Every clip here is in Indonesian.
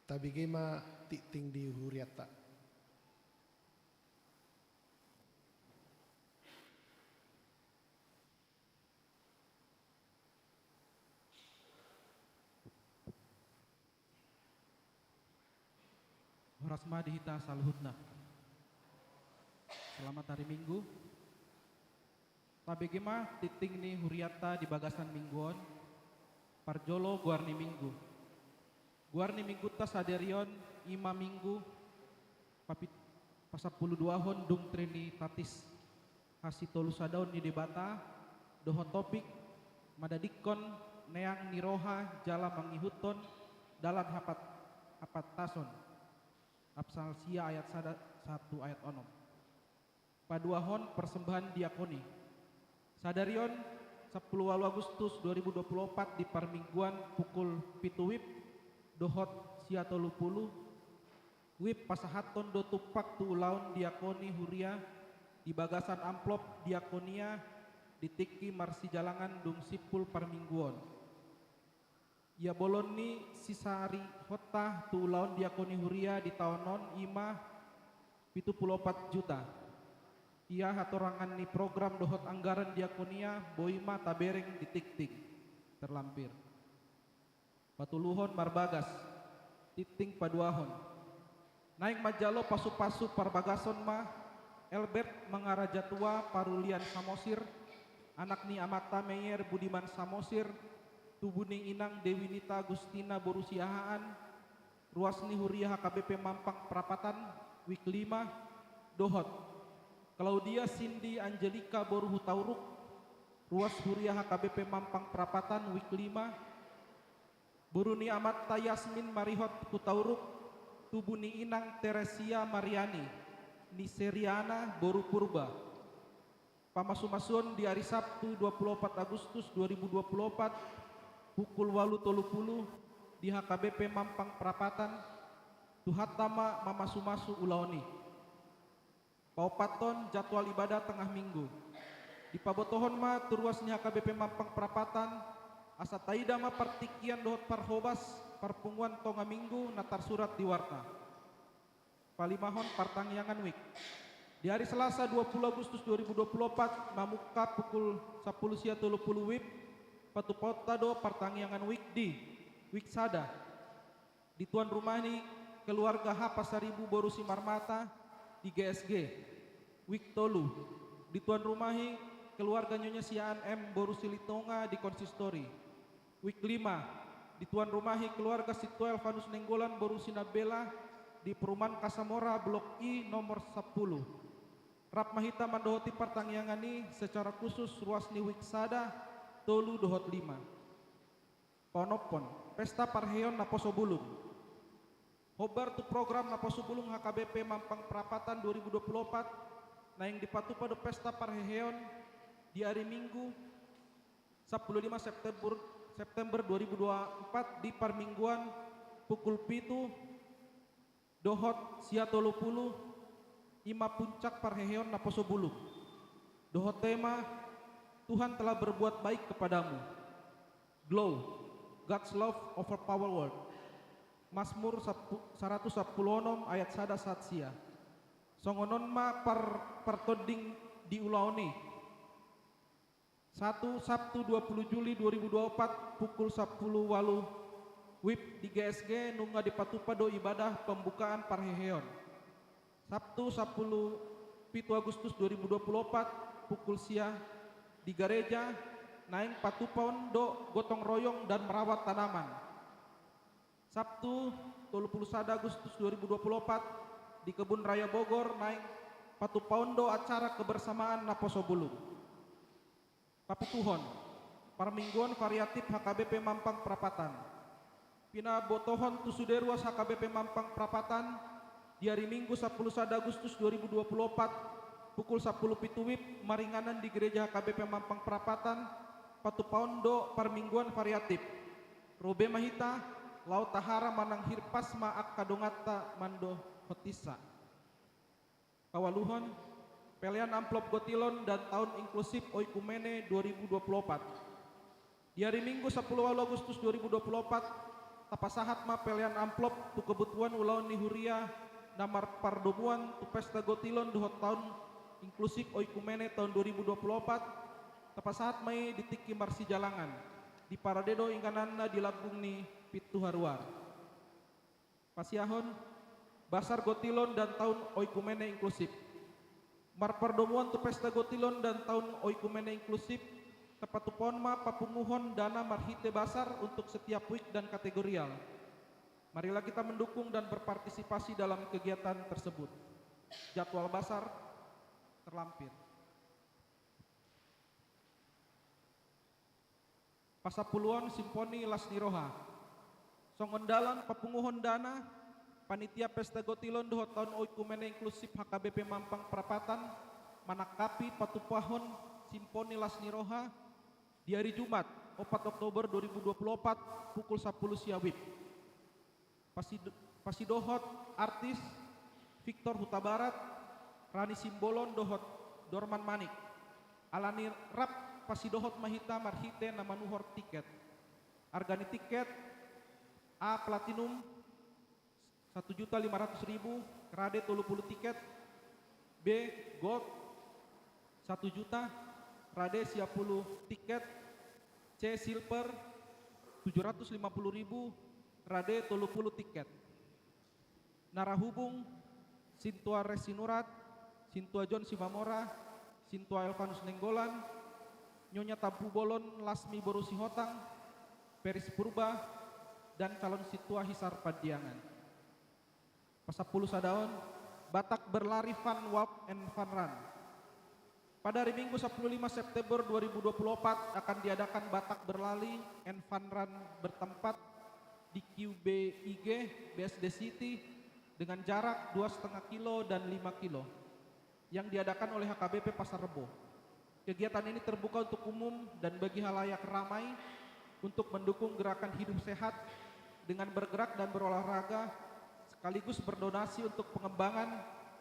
Tabigema titing di huriata. Horasma dihita saluhutna. Selamat hari Minggu. Tabegema titing ni huriata di bagasan mingguon. Parjolo guarni minggu. Guarni minggu tas aderion ima minggu. Papit pasapuluh duahon dung trini tatis. Hasitolu sadaun ni debata. Doho topik madadikon neang niroha jala mangihuton dalam hapat tason. Absal sia ayat 1 ayat 6. Paduahon persembahan diakoni. Sadarion 10 Agustus 2024 di Parmingguan pukul pitu wib dohot sia 30 wib pasahaton do tupak tu ulaun diakoni huria di bagasan amplop diakonia di tiki marsi jalangan dung sipul Parmingguan. Ya bolon ni sisari hotah tu ulaun diakoni huria di tahunon ima 74 juta. Ia hatorangan ni program dohot anggaran diakonia boima tabereng di tik-tik terlampir. Patuluhon marbagas titing paduahon. Naik majalo pasu-pasu parbagason mah Elbert mengaraja tua parulian Samosir, anak ni Amata Meyer Budiman Samosir, tubuning inang Dewi Nita Agustina Borusiahaan, ruas ni Huriah HKBP Mampang Perapatan, wik 5, dohot Claudia Cindy Angelika Boru Hutauruk, ruas Huriah HKBP Mampang Perapatan, wik 5, Buruni Amata Yasmin Marihot Hutauruk, tubuni inang Teresia Mariani, Niseriana Boru Purba, pamasu-masuon di hari Sabtu 24 Agustus 2024 pukul 8.30 di HKBP Mampang Perapatan, tuhatama mamasu-masu ulaoni. Paupaton jadwal ibadah tengah minggu. Di pabotohon ma turuas ni HKBP Mampang Perapatan asa taida ma partikian dohot parhobas parpunguan tonga minggu natar surat di warta. Palimahon partangyangan wik. Di hari Selasa 20 Agustus 2024 mamuka pukul 10.30 wib patupotado partangyangan wik di wik sada. Di tuan rumah ni keluarga H Pasaribu Borusi Marmata di GSG wik tolu. Di tuan rumahi keluarga Nyonya Siaan M Borusi Litonga di konsistori wik 5. Di tuan rumahi keluarga Situel Vanus Nenggolan Borusi Nabela di perumahan Kasamora Blok I nomor 10. Rap mahita mandohoti partangyangan ni secara khusus ruas ni wik sada tolu dohot 5. Ponopon pesta parheon naposo bulung. Hobar tu program naposo bulung HKBP Mampang Perapatan 2024 na yang dipatu pada pesta parheon di hari Minggu 15 September 2024 di Parmingguan pukul pitu dohot sia 30 ima puncak parheon naposo bulung. Dohot tema Tuhan telah berbuat baik kepadamu. Glow God's love overpower world. Mazmur 116 ayat 1 satsia. Songonon ma pertoding di ulaoni. 1 Sabtu 20 Juli 2024 pukul 10 walu wib di GSG nungga dipatupa do ibadah pembukaan parheheon. Sabtu 10 Pitu Agustus 2024 pukul sia di gereja naing patupon do gotong royong dan merawat tanaman. Sabtu 31 Agustus 2024 di Kebun Raya Bogor naik patupaundo acara kebersamaan naposo bulung. Paputuhon Parmingguan variatif HKBP Mampang Perapatan. Pina botohon tusuderuas HKBP Mampang Perapatan di hari Minggu 11 Agustus 2024 pukul 10 pitu wib maringanan di gereja HKBP Mampang Perapatan patupaundo Parmingguan variatif. Robe mahita Laut tahara manang hirpas maak kadongata mando hotisa. Kawaluhon pelian amplop gotilon dan tahun inklusif Oikumene 2024. Di hari Minggu 10 Agustus 2024 tapasahat ma pelian amplop tu kebutuhan ulaun ni huria namar pardomuan tu pesta gotilon duhot tahun inklusif oikumene tahun 2024 tapasahat mai ditiki marsi jalangan di paradedo ingkananna di labung ni pitu haruar pasiahon basar gotilon dan tahun oikumene inklusif mar pardomuan tu pesta gotilon dan tahun oikumene inklusif tepat tupon ma papunguhon dana marhite basar untuk setiap week dan kategorial. Marilah kita mendukung dan berpartisipasi dalam kegiatan tersebut. Jadwal basar terlampir. Pasapuluan Simponi Lasniroha. Songondalan papunguhon dana panitia pesta gotilon duhot tahun oikumene inklusif HKBP Mampang Perapatan manakapi patupahon Simponi Lasniroha di hari Jumat 4 Oktober 2024 pukul 10 siawib. Pasidohot artis Victor Huta Barat, Rani Simbolon dohot Dorman Manik. Alani rap pasidohot mahita marhite nama nuhor tiket. Argani tiket A Platinum 1.500.000, Rade 30 tiket. B Gold 1 juta, Rade 10 tiket. C Silver 750.000, Rade 30 tiket. Narahubung Sintua Resinurat, Sintua John Sivamora, Sintua Elvanus Nenggolan, Nyonya Tabu Bolon Lasmi Borusi Hotang, Peris Purba, dan calon Situa Hisar Padiangan. Pasapuluh Sadaon, Batak Berlari Fun Walk and Fun Run. Pada hari Minggu 15 September 2024 akan diadakan Batak Berlari and Fun Run bertempat di QBIG BSD City dengan jarak 2,5 kilo dan 5 kilo yang diadakan oleh HKBP Pasar Rebo. Kegiatan ini terbuka untuk umum dan bagi halayak ramai untuk mendukung gerakan hidup sehat dengan bergerak dan berolahraga sekaligus berdonasi untuk pengembangan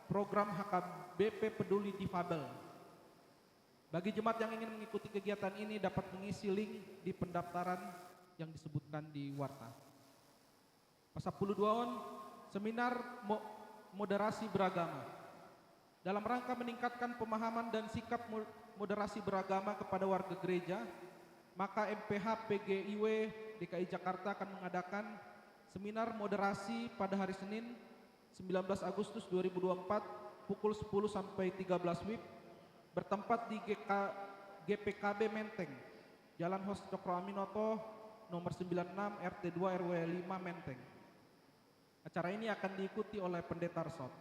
program HKBP Peduli Difabel. Bagi jemaat yang ingin mengikuti kegiatan ini dapat mengisi link di pendaftaran yang disebutkan di warta. Pasapuluh duaon, seminar moderasi beragama. Dalam rangka meningkatkan pemahaman dan sikap moderasi beragama kepada warga gereja, maka MPH PGIW DKI Jakarta akan mengadakan seminar moderasi pada hari Senin 19 Agustus 2024 pukul 10 sampai 13 WIB bertempat di GPKB Menteng, Jalan Hos Cokro Aminoto, nomor 96 RT 2 RW 5 Menteng. Acara ini akan diikuti oleh Pendeta Resort.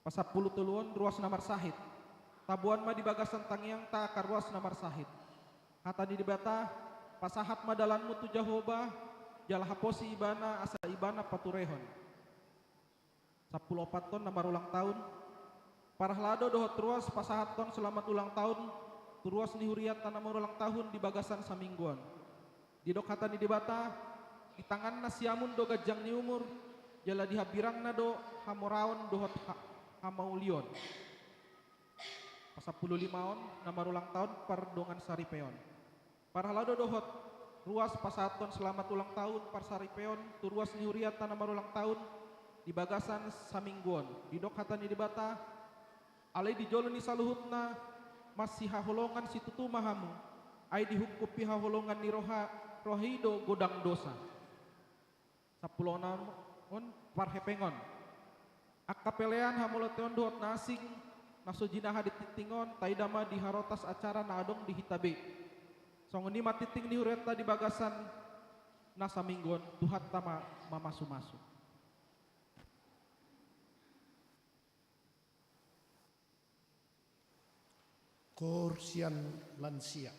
Pasapuluh tuluan ruas namar sahid. Tabuan ma di bagasan tangiang ta akar ruas namar sahid. Hata di debata pasahat madalan mutu Jahoba jalahaposi ibana asa ibana paturehon. 10 ton namar ulang tahun. Parahlado dohot ruas pasahat ton selamat ulang tahun. Turuas nihuriat tanamar ulang tahun di bagasan samingguan. Di dok hata di debata di tangan nasiamun do gajang ni umur jala dihabirang na do hamoraon dohot hamaulion. Pasapuluh limaon namar ulang tahun pardongan saripeon. Parahlado dohot ruas pasaton selamat ulang tahun par saripeon turuas nihuriat tanamar ulang tahun di bagasan samingguan. Di dok hata ni debata alai di jolo ni saluhutna masih haholongan situtu mahamu ai dihukupi haholongan ni rohido godang dosa. 10 on parhepengon akapelean hamuloteon dohot nasing nasojinaha dititingon taidama di harotas acara naadong di hitabe songoni matiting ni hureta di bagasan nasa minggon tuhat tama mamasu-masu. Korsian lansia.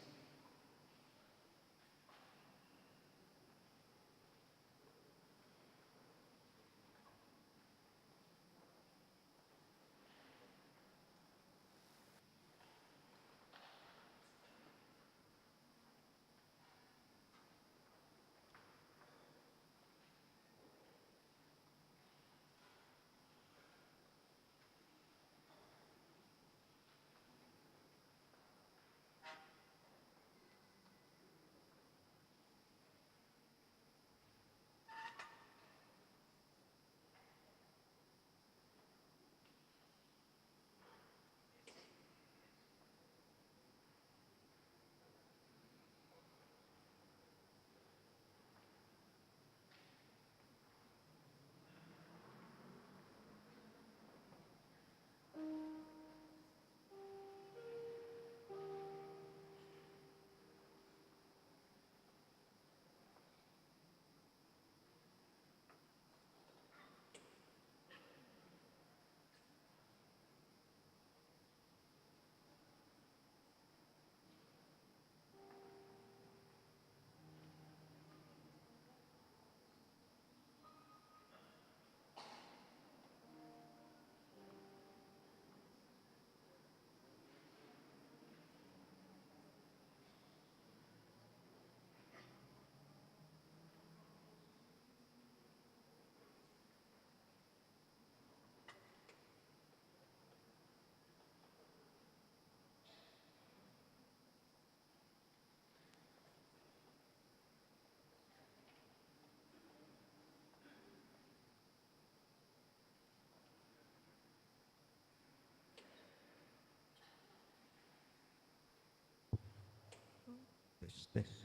Tes.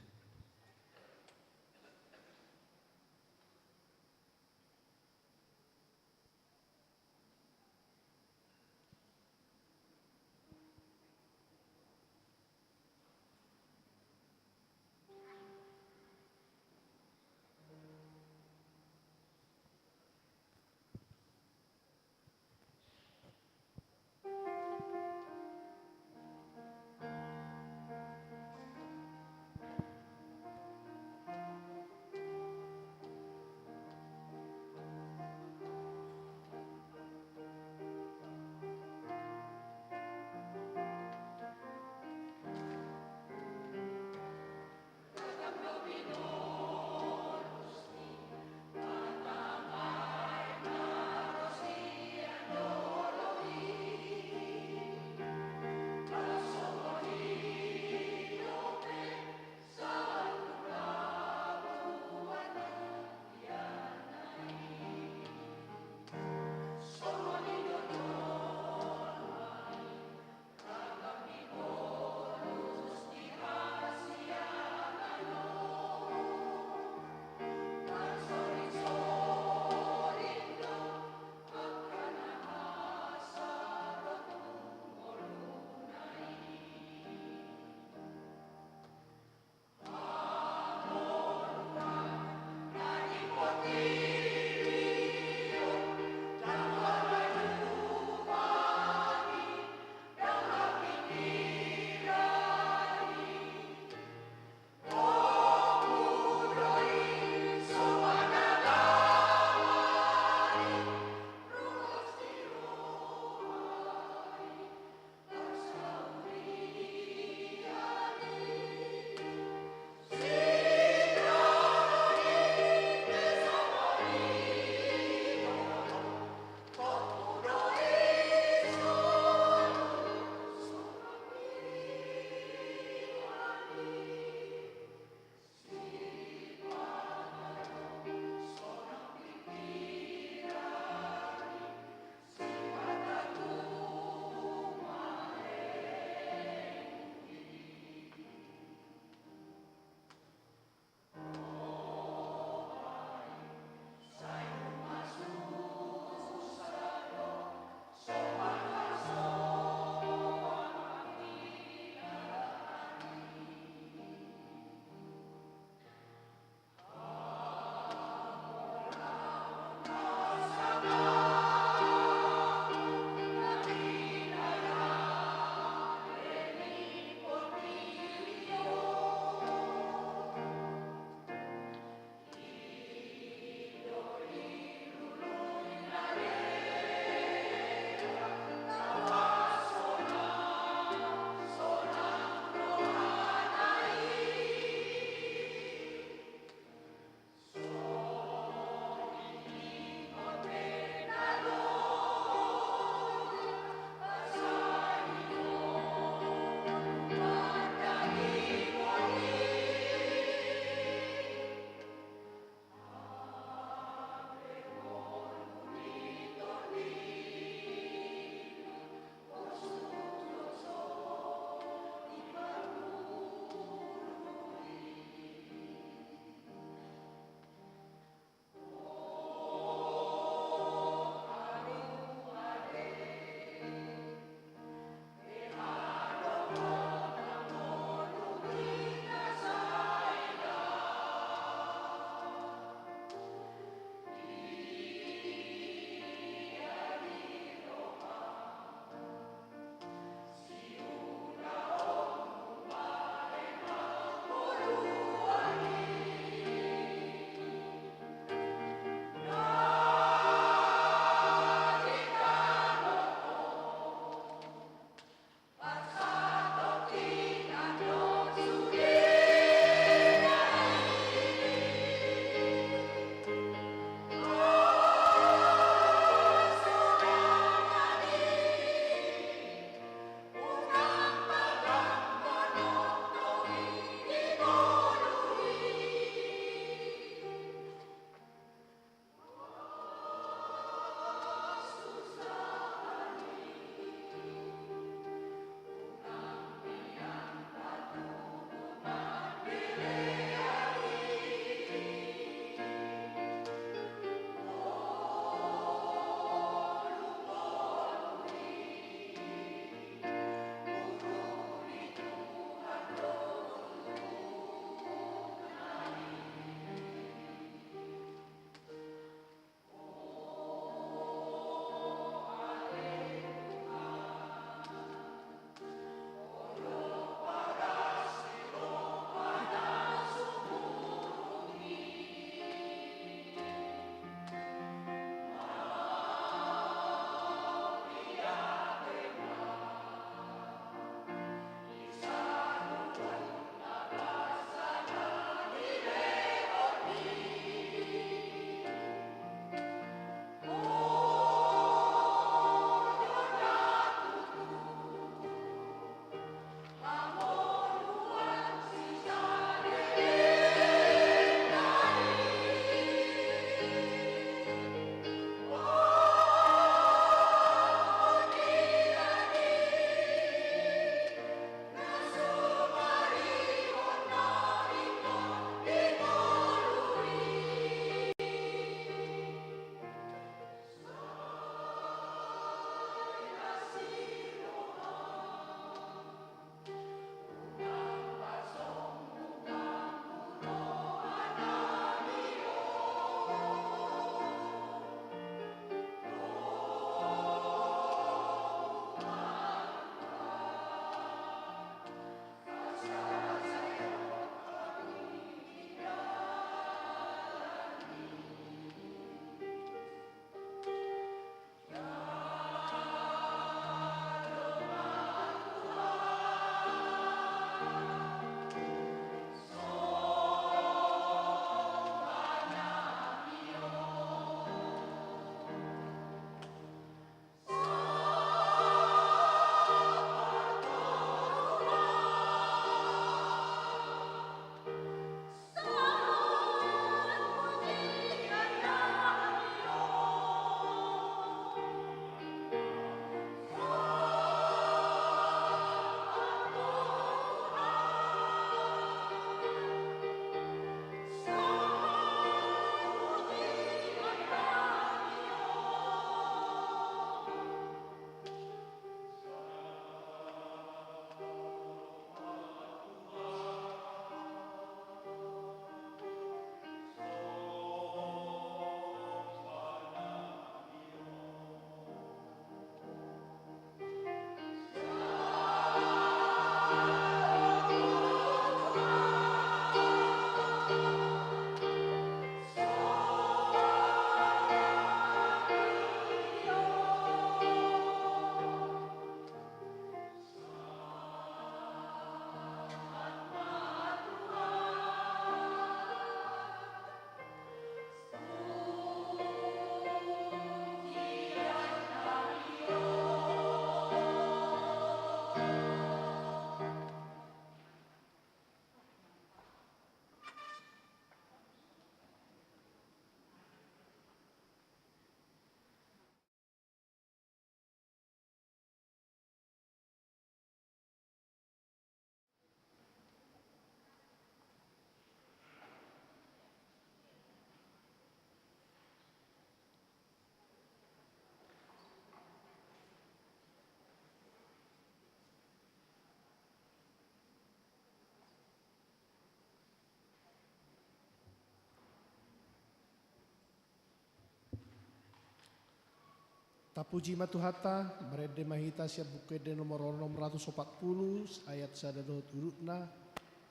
Tapuji matuhata, merede mahita siap bukede nomor 640, ayat sada do turutna,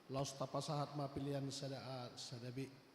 laos tapasahat ma pilihan sada A, sada B.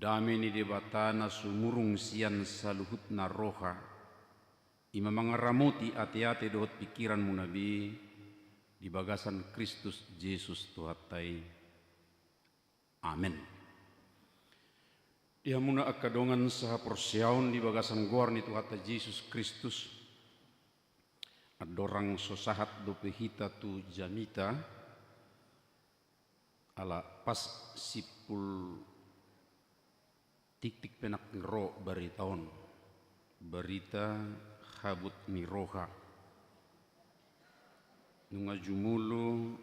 dameni debatana sumurung sian saluhutna roha. Ima mangaramuti ati-ati dohot pikiranmu nabi di bagasan Kristus Yesus Tuhatai. Amin. Dia muna akadongan saha porsiaun di bagasan gorni Tuhata Yesus Kristus. Adorang sosahat dope hita tu jamita ala pas sipul tik-tik penak ro bari taon berita habut miroha nunga jumulu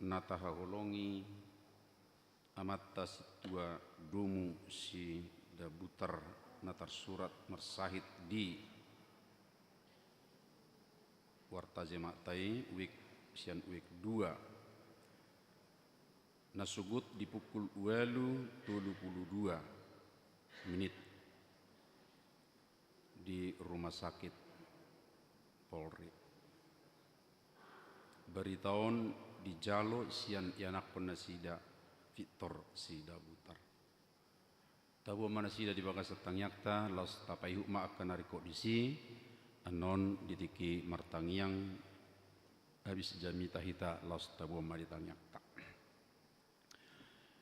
nataha holongi amata situa domu si dabutar natar surat mersahid di warta jematai wik sian wik 2 nasugut di pukul 8:32 menit di rumah sakit Polri. Beritaon di jalo sian ianak penasida Victor Sida Butar. Tabu manasida di bagas tangyakta los tapai hukma akan nariko disi anon ditiki martangiang habis jami tahita los tabu mari tangyakta.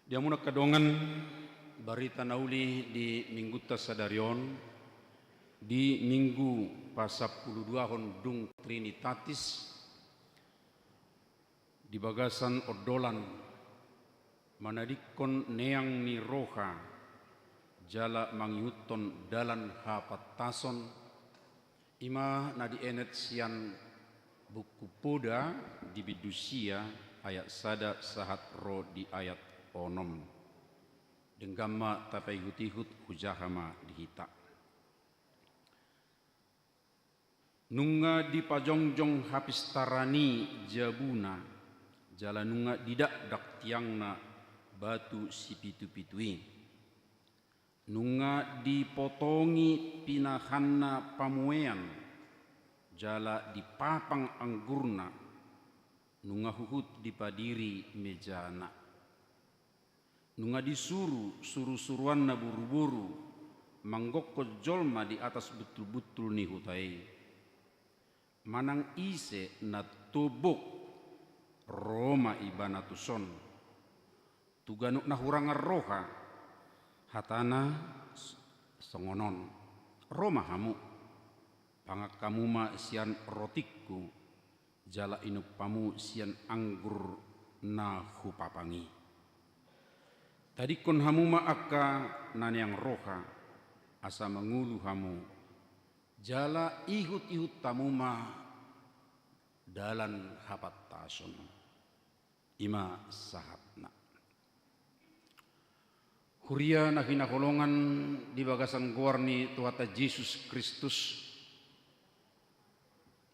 Dia muna kadongan barita nauli di mingguta sadarion di minggu pasapuluh 22 hondung Trinitatis di bagasan odolan manadikon neang ni roha jala mangihuton dalan hapatason ima nadi enet sian buku poda di bidusia ayat sada sahat ro di ayat onom denggama tapai hutihut hujahama dihita nunga di pajongjong hapis tarani jabuna jala nunga didak dak tiangna batu si pitu-pitui nunga dipotongi pinahanna pamuean jala dipapang anggurna nunga huhut dipadiri mejana nunga suruh-suruan na buru-buru manggokko jolma di atas betul-betul ni hutai manang ise na tubuk Roma ibana tuson tuganuk na hurangar roha hatana songonon Roma hamu pangakamuma sian rotikku jala inupamu sian anggur na hupapangi tadi kon hamuma akka naniang roha asa mengulu hamu jala ihut-ihut tamuma dalan hapat tason ima sahatna huria na hinaholongan di bagasan gorni Tuhata Yesus Kristus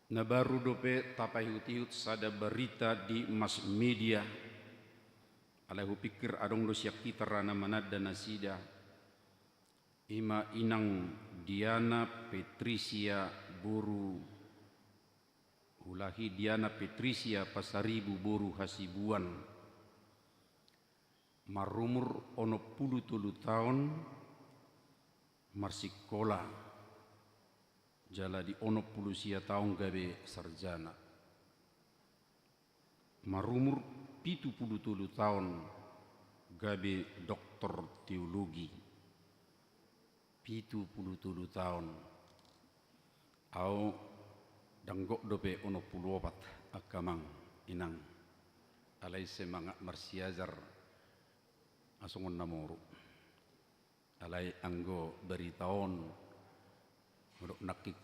na baru dope tapai hut-ihut sada berita di mass media alahu pikir adong dosyak kita rana manada nasida ima inang Diana Patricia Boru Hulahi Diana Patricia Pasaribu Boru Hasibuan marumur 63 tahun marsikola jala di 60 tahun gabe sarjana marumur 70 tahun gabe doktor teologi 70 tahun au danggok dope 64 akamang inang alai semangat marsiajar asongon namoru alai anggo beritaon modok nakik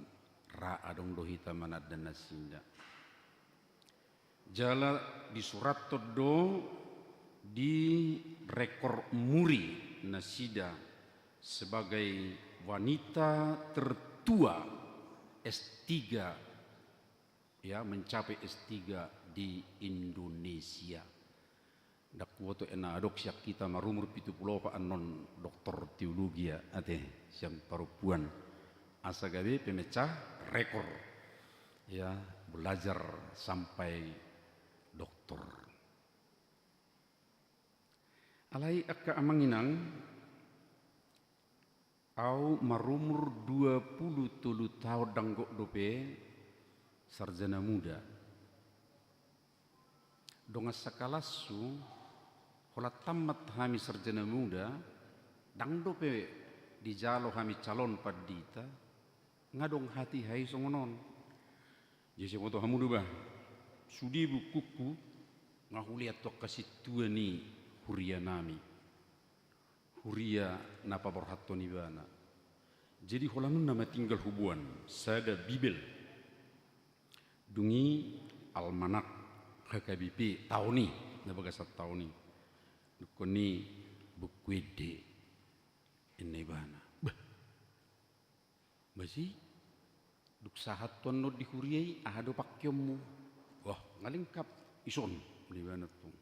ra adong dohita manad dan nasinda jala di surat todo di rekor muri nasida sebagai wanita tertua S3 ya mencapai S3 di Indonesia. Dak woto ena adok syak kita marumur 70 anon doktor teologi ya ate siang parupuan asa gawe pemecah rekor ya belajar sampai doktor. Alai akka amanginang au marumur 23 tahun danggok dope sarjana muda. Donga sakalasu hola tamat hami sarjana muda dang dope di jalo hami calon padita ngadong hati hai songonon. Jadi moto hamudu bah sudi bukuku ngahuliat tok kasih tua ni huria nami. Huria napa borhatto nibana. Jadi holanun nama tinggal hubuan sada bibel dungi almanak HKBP tahuni napa gasat tahuni dukoni bukwede inibana. Bah basi duk sahat tuan no dihuriai ahado pakyommu. Wah ngalingkap ison nibana tuh.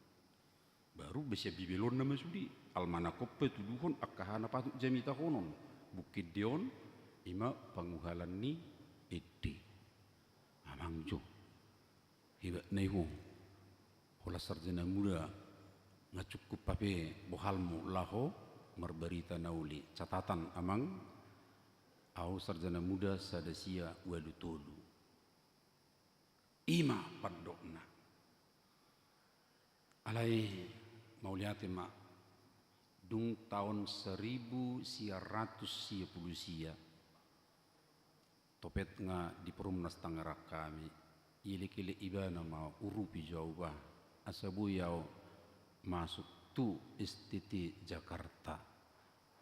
Baru besi bibelon nama sudi almanakope tuduhon akahana patut jami tahonon bukit dion ima panguhalan ni ede amangjo hibat neho hola sarjana muda ngacukup pape bohalmu laho marbarita nauli catatan amang au sarjana muda sadasia wadutolu ima padokna alai mauliati mak dung tahun 1910 topet nga di perumnas tangarak kami ilik-ilik ibana mau urupi jauh bah asabu yau masuk tu STT Jakarta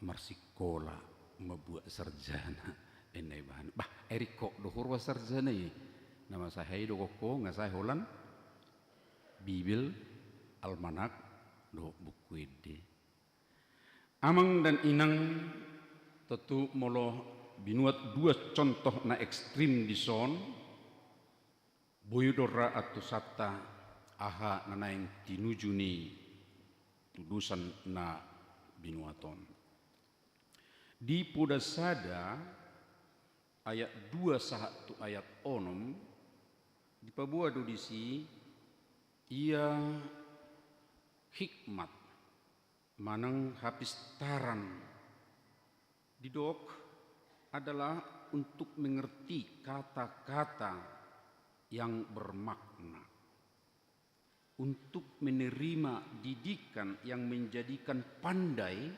marsikola membuat sarjana enai bahan bah eriko dohur wa sarjana ye nama saya do koko ngasai holan bibil almanak do buku ide amang dan inang tentu molo binuat dua contoh na ekstrim di son boyodora atau sata aha nanaing tinujuni tudusan na binuaton di Pudasada ayat 2 sahatu ayat onom di pabua dudisi ia hikmat manang hapistaran didok adalah untuk mengerti kata-kata yang bermakna, untuk menerima didikan yang menjadikan pandai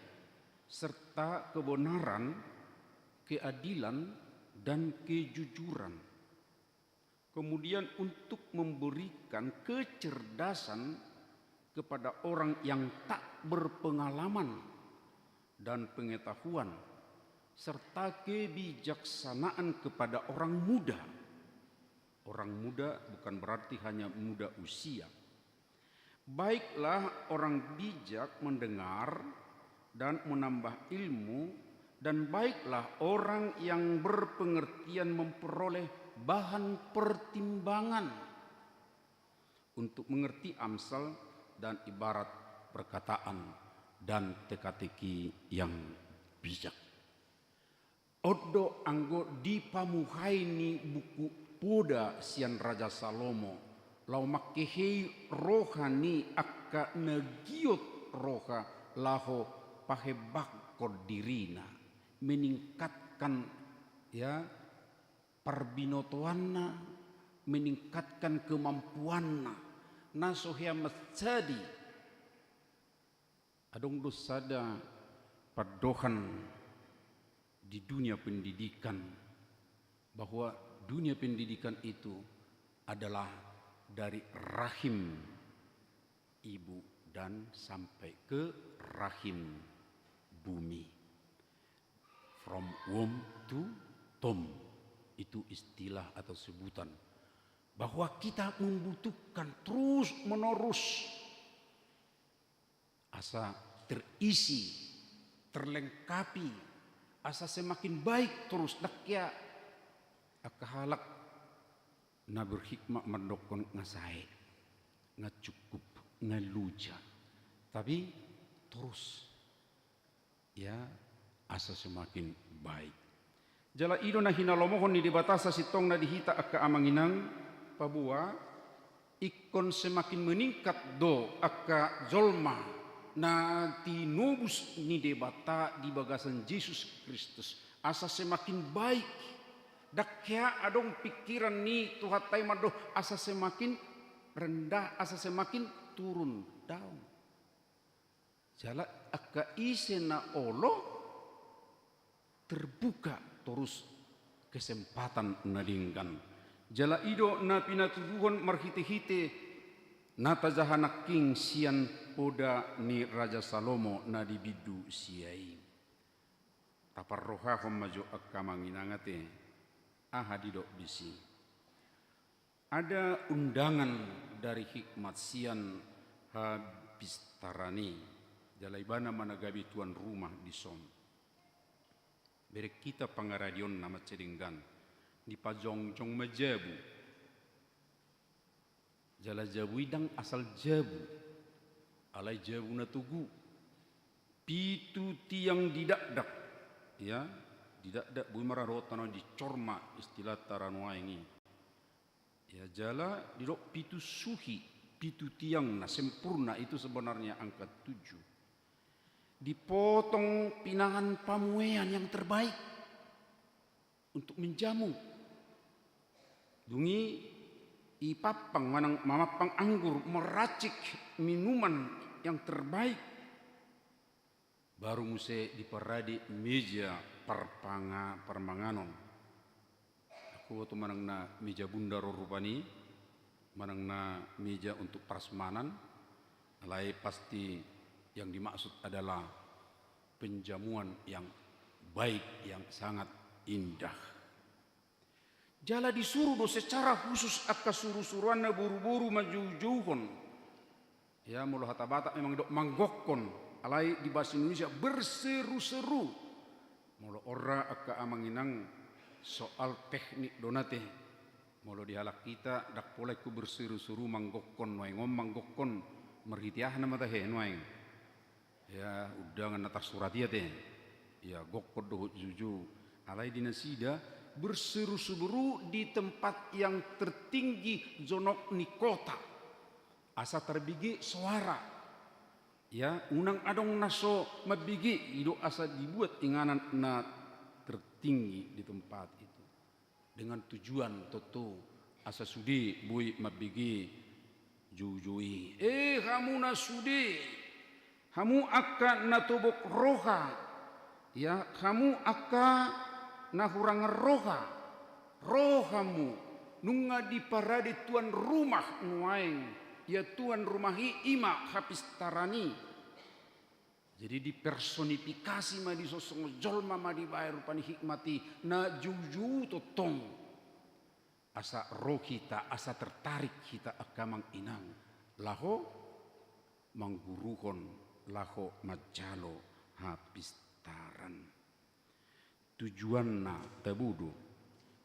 serta kebenaran, keadilan dan kejujuran. Kemudian untuk memberikan kecerdasan kepada orang yang tak berpengalaman dan pengetahuan serta kebijaksanaan kepada orang muda. Orang muda bukan berarti hanya muda usia. Baiklah orang bijak mendengar dan menambah ilmu, dan baiklah orang yang berpengertian memperoleh bahan pertimbangan untuk mengerti amsal dan ibarat perkataan dan teka-teki yang bijak. Odo anggo dipamuhaini buku Poda sian Raja Salomo lau makehei rohani akka nagiot roha laho pahebak kodirina meningkatkan ya parbinotoanna, meningkatkan kemampuanna nasohya menjadi adong dosada padohan di dunia pendidikan bahwa dunia pendidikan itu adalah dari rahim ibu dan sampai ke rahim bumi, from womb to tomb. Itu istilah atau sebutan bahwa kita membutuhkan terus menerus asa terisi, terlengkapi, asa semakin baik terus dakya akahalak na berhikmah mendokon ngasai ngacukup ngaluja tapi terus ya asa semakin baik. Jala ido na hinalomohon ni dibatasa sitong na dihita akka amanginang pabua ikon semakin meningkat do akka zolma na tinubus ni debata di bagasan Yesus Kristus asa semakin baik. Dakya adong pikiran ni tuhatai madoh asa semakin rendah, asa semakin turun down. Jala akka ise na olo terbuka terus kesempatan nadingkan. Jala ido na pinatuduhan marhite-hite na tajahanak king sian poda ni Raja Salomo na dibidu siai. Taparrohahom maju akka manginangate ahadido bisi. Ada undangan dari hikmat sian habistarani. Jalaibana managabi tuan rumah di som. Berek kita pangaradion nama cedinggan. Di pajongjong majabu. Jala jabu idang asal jabu. Alai jabu na tugu. Pitu tiang didakdak. Ya, didakdak bui mararotana di corma istilah taranuaingi. Ya jala didok pitu suhi. Pitu tiang na sempurna itu sebenarnya angka 7. Dipotong pinangan pamuean yang terbaik untuk menjamu. Dungi ipapang manang mamapang anggur meracik minuman yang terbaik. Baru muse diperadi meja permanganon. Aku tu manang na meja bunda rupani, manang na meja untuk prasmanan. Alai pasti yang dimaksud adalah penjamuan yang baik, yang sangat indah. Jala disuruh do secara khusus akka suruh-suruan na buru-buru maju-juhon. Ya mulu hatabata memang dok manggokkon. Alai di bahasa Indonesia berseru-seru. Mulu ora akka amanginang soal teknik donate. Mulu dihalak kita dak polai ku berseru-seru manggokkon noengom manggokkon merhitiah nama tahe noeng. Ya udangan atas surat ya teh. Ya gokkon doh juju. Alai dinasida berseru-seru di tempat yang tertinggi zonok ni kota. Asa terbigi suara. Ya, unang adong naso mabigi ido asa dibuat inganan na tertinggi di tempat itu. Dengan tujuan tentu asa sudi bui mabigi jujui. Kamu na sudi. Kamu akan natobok roha. Ya, kamu akan na hurang rohamu nunga di parade tuan rumah nuaing ya tuan rumahi ima habistarani. Jadi dipersonifikasi ma di sosok jolma ma di bayar rupani hikmati na juju totong asa roh kita asa tertarik kita akamang inang laho mangguruhon laho majalo habistaran. Tujuanna tabudu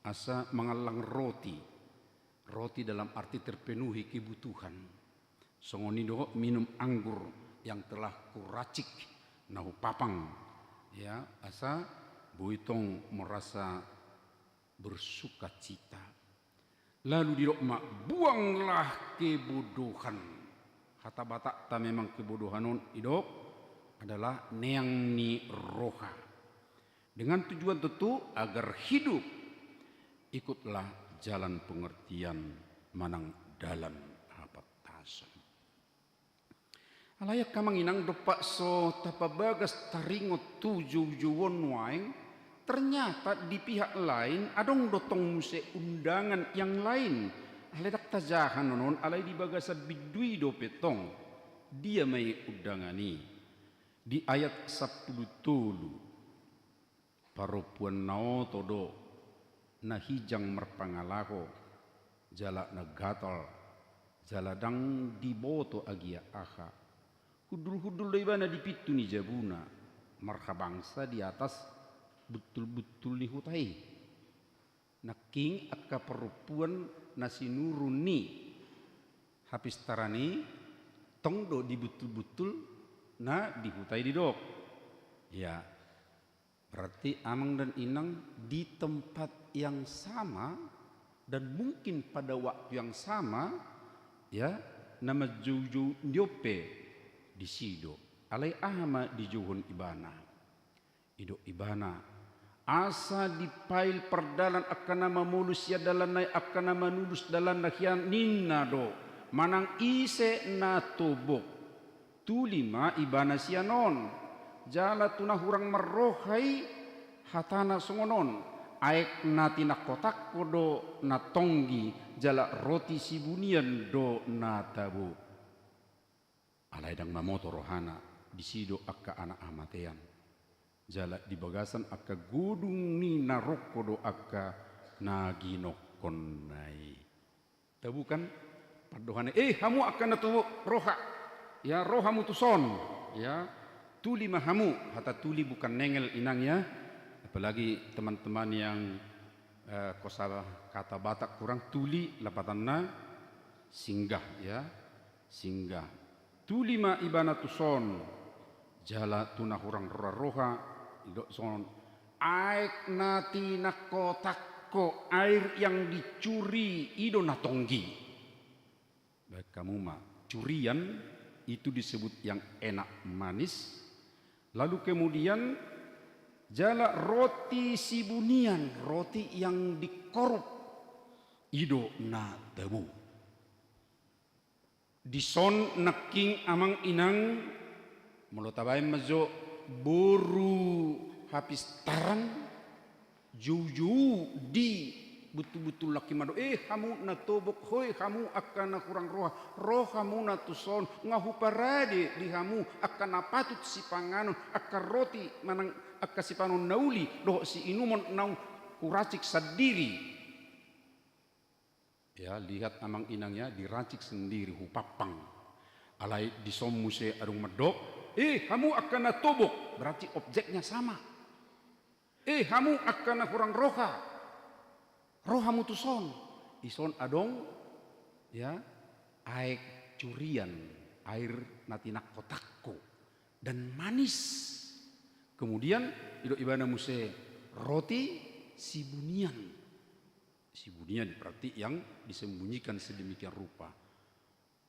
asa mengalang roti dalam arti terpenuhi kebutuhan. Songonido minum anggur yang telah kuracik nahu papang ya asa buitong merasa bersuka cita. Lalu dirokma buanglah kebodohan. Kata batak ta memang kebodohanon idok adalah neang ni roha. Dengan tujuan tentu agar hidup ikutlah jalan pengertian manang dalam hapatasan. Alayak kamang inang dopak so tapabagas taringot tujuh-juwon waing. Ternyata di pihak lain adong dotong muse undangan yang lain. Aledak tajahan nonon alai di bagasa bidui do petong. Dia mai undangani. Di ayat 10 parupuan nao todo na hijang merpangalaho jala na gatal jala dang diboto agia aha hudul-hudul leibana dipitu ni jabuna marhabangsa di atas betul-betul ni hutai na king akka parupuan na sinurun ni habistarani tongdo di betul-betul na dihutai di dok ya. Berarti amang dan inang di tempat yang sama dan mungkin pada waktu yang sama ya nama juju nyope di sido alai ahma di juhun ibana ido ibana asa dipail perdalan akan nama mulus ya dalan nai akan nama nulus dalan nahian ninna do manang ise na tubuk tulima ibana sianon jala tuna hurang merohai hatana songonon aek nati na kotak kodo na tonggi jala roti sibunian do na tabu alai dang mamoto rohana disido akka anak amatean jala di bagasan akka gudung ni naroko do akka naginokon nai tabu kan padohane hamu akan natu roha ya rohamu tuson ya tuli mahamu hata tuli bukan nengel inangnya apalagi teman-teman yang kosa kata Batak kurang tuli lapatanna singgah ya singgah tuli ma ibana tuson jala tuna hurang roha idok son aek nati nakotakko air yang dicuri ido natonggi baik kamu mah curian itu disebut yang enak manis lalu kemudian jala roti sibunian roti yang dikorup ido na tebu dison naking amang inang melotabai mazo boru habis taran jauh-jauh di betul-betul laki mado kamu na tobok hoi kamu akan na kurang roh kamu na tuson ngahu parade di kamu akan na patut si panganon akan roti manang akan si panon nauli doh si inumon nau kuracik sendiri ya lihat amang inangnya diracik sendiri hupapang alai disomuse adung medok kamu akan na tobok berarti objeknya sama kamu akan na kurang rohamu tuson ison adong ya air curian air natinak kotakko dan manis kemudian ibana muse roti sibunian berarti yang disembunyikan sedemikian rupa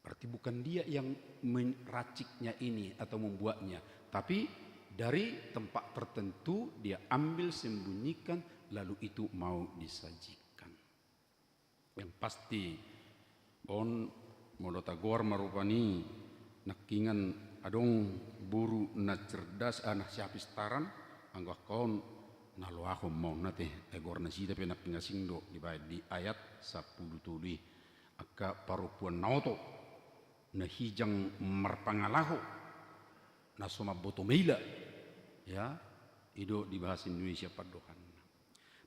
berarti bukan dia yang meraciknya ini atau membuatnya tapi dari tempat tertentu dia ambil sembunyikan lalu itu mau disajikan yang pasti on molotagor marupani nakingan adong buru na cerdas anak siapis taran anggah kaon naloahom mau nate egor na sida pena pingasingdo di ayat 10 tuli akka parupuan nauto na hijang marpangalaho na soma botomeila ya ido di bahasa Indonesia padohan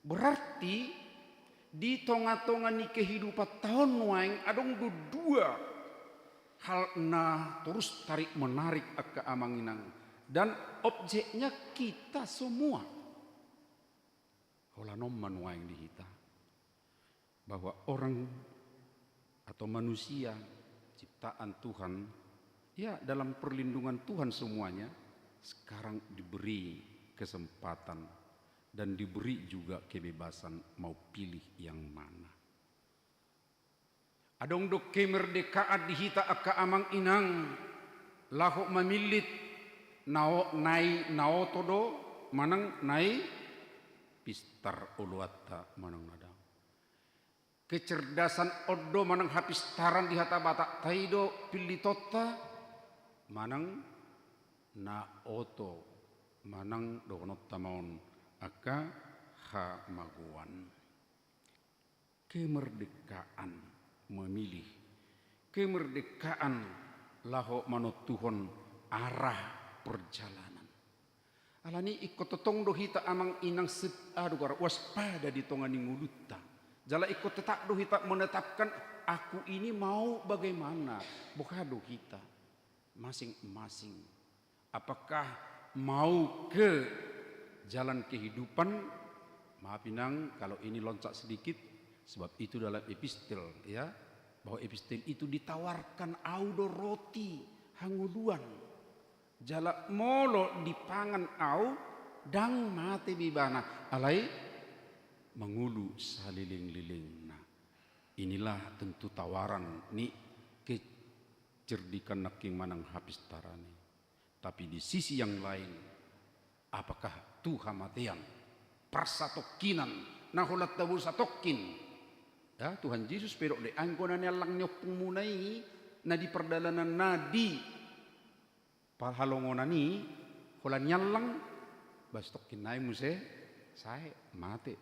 berarti di tonga-tonga ni kehidupan tahun waing adong dua hal na terus tarik menarik akka amanginang dan objeknya kita semua holanom manuaing di kita bahwa orang atau manusia ciptaan Tuhan ya dalam perlindungan Tuhan semuanya sekarang diberi kesempatan dan diberi juga kebebasan mau pilih yang mana. Adong do kemerdekaan dihita akka amang inang lahok mamilit nai naotodo manang nai pistar uluatta manang nadang. Kecerdasan odo manang habis taran di hata batak taido pilitota manang na oto manang dokonot tamon aka ha maguan kemerdekaan memilih kemerdekaan laho manut Tuhon arah perjalanan alani ikut totong dohita amang inang aduh waspada di tongani nguluta jala ikut tetap dohita menetapkan aku ini mau bagaimana bukado kita masing-masing apakah mau ke jalan kehidupan maafinang kalau ini loncat sedikit sebab itu dalam epistel ya bahwa epistel itu ditawarkan audo roti hanguluan jala molo dipangan au dang mate bibana alai mengulu saliling-liling nah inilah tentu tawaran ni kecerdikan naking manang habis tarani Tapi di sisi yang lain, apakah Tuhan matean persatokinan naholat tabu satokin ya Tuhan Yesus pero de angkona nelang nyopung munai na di perdalanan nadi palhalongonani hola nyalang bastokin nai muse saya mate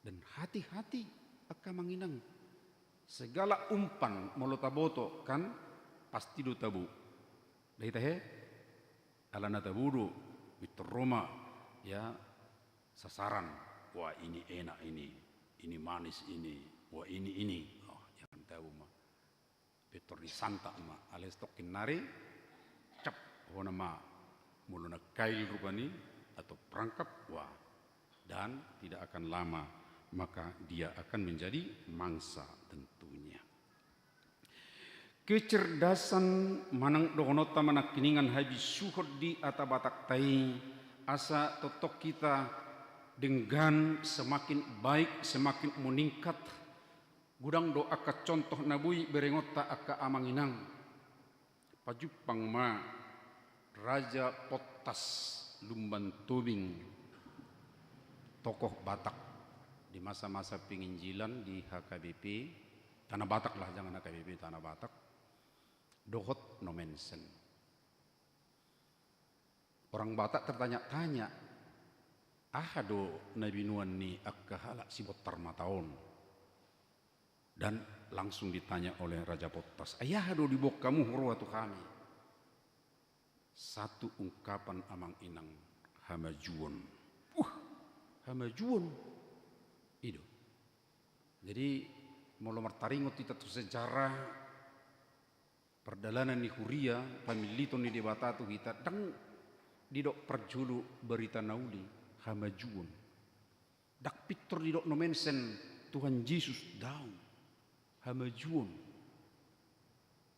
dan hati-hati akka manginang segala umpan molotaboto kan pasti do tabu dai tahe alana tabudu Victor Roma ya sasaran, wah ini enak ini manis ini, wah ini, oh jangan tahu mah, Petor disanta mah, alias tokin nari, cap, hona mah, muluna kail rupani atau perangkap, wah, dan tidak akan lama maka dia akan menjadi mangsa tentunya. Kecerdasan manang dogonota manakiningan haji suhod di atabatak tai asa totok kita dengan semakin baik, semakin meningkat. Gudang doa ka contoh nabui berengota aka amanginang. Pajupang ma Raja Potas Lumban Tubing, tokoh Batak di masa-masa penginjilan di HKBP, Tanah Batak lah, jangan HKBP, Tanah Batak. Dohot no mensen. Orang Batak tertanya-tanya, ahado Nabi Nuan ni akka halak si botar mataon. Dan langsung ditanya oleh Raja Potas, ayahado di bok kamu horwatu kami. Satu ungkapan amang inang, hamajuon. Hamajuon. Itu. Jadi mula martaringot kita tu sejarah perdalanan di Huria, pamiliton di Batatu kita, dang didok perjulu berita nauli, hamajuon. Dak Victor didok no mensen Tuhan Yesus daun, hamajuon.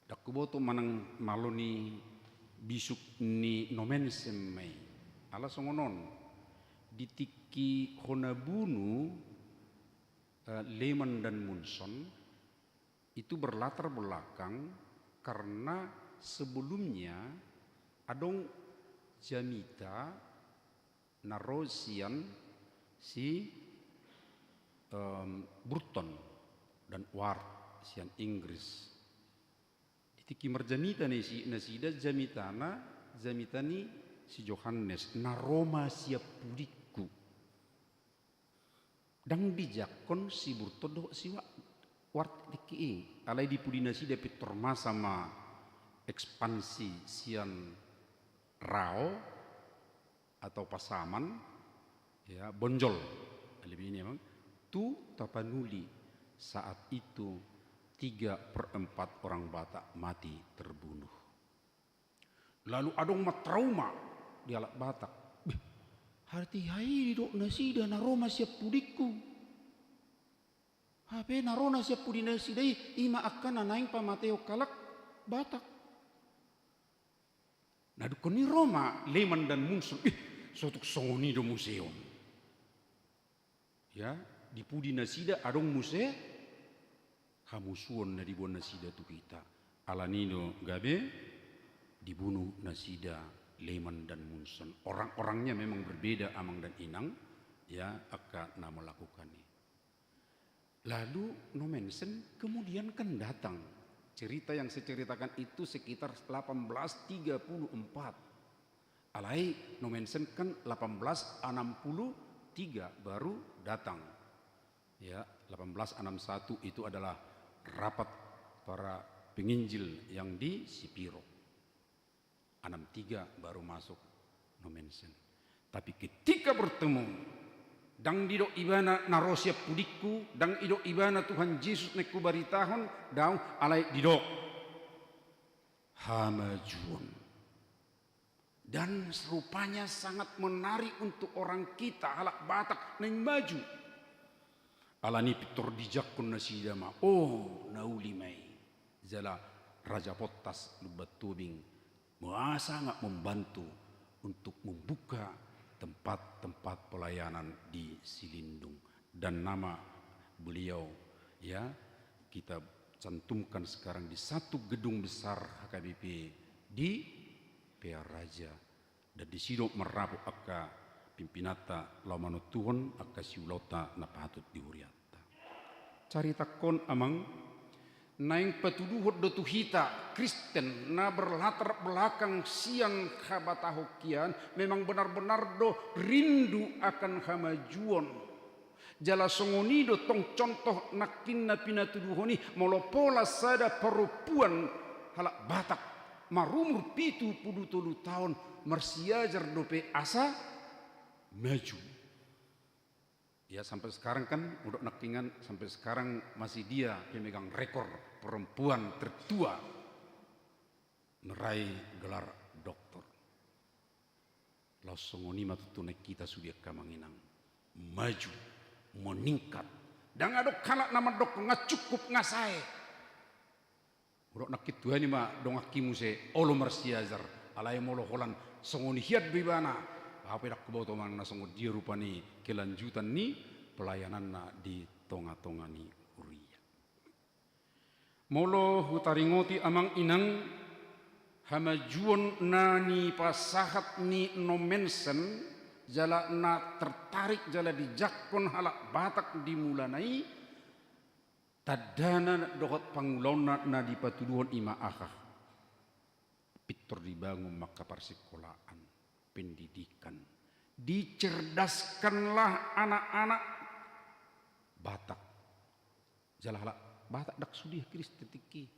Dak kuboto manang maloni bisuk ni no mensen may. Ala songonon, ditiki honabunu Leman dan Munson itu berlatar belakang karena sebelumnya adong Jamita narosian si Burton dan Ward sian Inggris. Ditiki merjamita nih si nasida Jamitani si Johannes naroma siap pudiku. Dang dijakon si Burton do si Ward diki alai di pudinasi dapat terma sama ekspansi sian Rao atau Pasaman ya Bonjol lebih ini memang tu Tapanuli saat itu 3/4 orang Batak mati terbunuh. Lalu adong trauma di alat Batak. Harti hai dok nasi dan aroma siap pudiku. Hape narona siap pudina sidai ima akan nanaing pamateo kalak Batak. Nah dukoni Roma Leman dan Munson sotuk songoni do museum. Ya di pudina sida adong muse hamusuon na dibuan nasida tu kita. Alanino gabe dibunuh nasida Leman dan Munson. Orang-orangnya memang berbeda amang dan inang ya akan nama lakukan ini. Lalu no mensen kemudian kan datang cerita yang saya ceritakan itu sekitar 1834. Alai no mensen kan 1863 baru datang. Ya, 1861 itu adalah rapat para penginjil yang di Sipiro. 63 baru masuk no mensen. Tapi ketika bertemu dang didok ibana narosia pudiku, dang idok ibana Tuhan Yesus neku baritahon, daun alai didok hamajuon. Dan serupanya sangat menarik untuk orang kita halak Batak neng baju. Alani Victor dijakun nasidama, oh nauli mai jala Raja Potas Lubat Tubing sangat membantu untuk membuka tempat-tempat pelayanan di Silindung dan nama beliau ya kita cantumkan sekarang di satu gedung besar HKBP di pea raja dan disido merapu akka pimpinata lamano tuhon akka siulota na patut dihuriatta. Carita kon amang naing patuduhot do tuhita Kristen na berlatar belakang siang kabatahokian memang benar-benar do rindu akan kamajuan. Jala songonido tong contoh nakinna pinatuduhoni molopola sada perempuan halak Batak marumur 70 tahun marsiajar dope asa maju. Ya sampai sekarang kan udah nakingan sampai sekarang masih dia pemegang rekor perempuan tertua meraih gelar doktor. Langsung ini matutune kita sudah kamanginang maju meningkat dan adok kalak nama dok ngacukup ngasae. Udah nakit Tuhan ini mah dong akimu se olo marsiajar alai molo holan songoni hiat bibana. Apa dak keboto mana songo dia rupani kelanjutan ni pelayanan na di tonga-tonga ni uria. Molo hutaringoti amang inang hamajuon nani pasahat ni nomensen jala na tertarik jala dijakon halak Batak dimulanai tadana dohot pangulona na dipatuduhon ima akah pitor dibangun maka parsekolaan pendidikan dicerdaskanlah anak-anak Batak jala halak Batak dak sudih Kristen tiki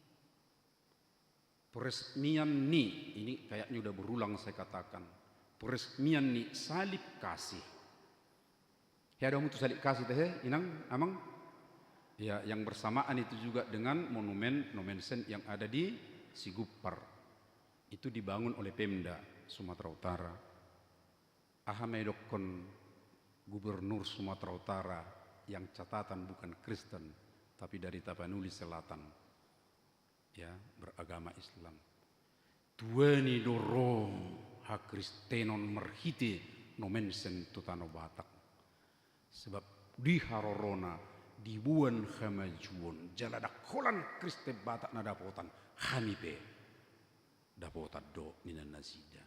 peresmian ni ini kayaknya udah berulang saya katakan peresmian ni salib kasih ya dong itu salib kasih teh inang amang ya yang bersamaan itu juga dengan monumen nomensen yang ada di Sigupar itu dibangun oleh Pemda Sumatera Utara. Ahamedokon gubernur Sumatera Utara yang catatan bukan Kristen tapi dari Tapanuli Selatan ya beragama Islam. Tuani dorong hak Kristenon merhite nomensen tutano Batak sebab di Harorona dibuan kamajuan jaladak kolan Kristen Batak nadapotan hamipe dapotan do minan nasida.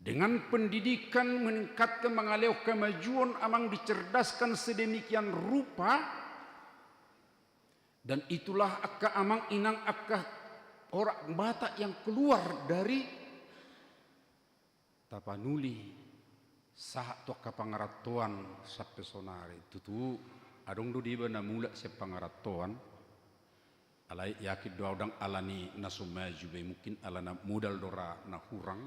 Dengan pendidikan meningkatkan mengalih kemajuan amang dicerdaskan sedemikian rupa dan itulah akka amang inang akka orang Batak yang keluar dari Tapanuli saat toka pangaratuan sampai sonare tutu adong do diba na mula siya pangaratuan alai yakid do adang alani nasumaju be mungkin alana modal dora na hurang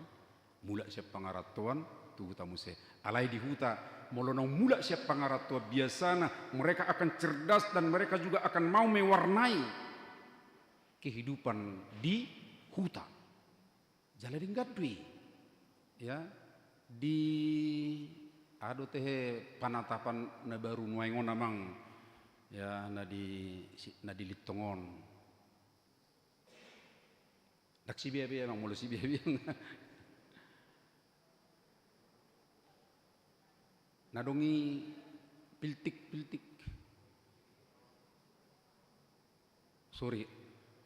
mula siya pangaratuan tu tamu se alai di huta molonong mula siya pangaratuan biasana mereka akan cerdas dan mereka juga akan mau mewarnai kehidupan di huta jalading gadwi ya di ado teh panatapan na baru nuaingon namang ya na di Litongon dak si biaya emang mulu si biaya nadongi piltik sorry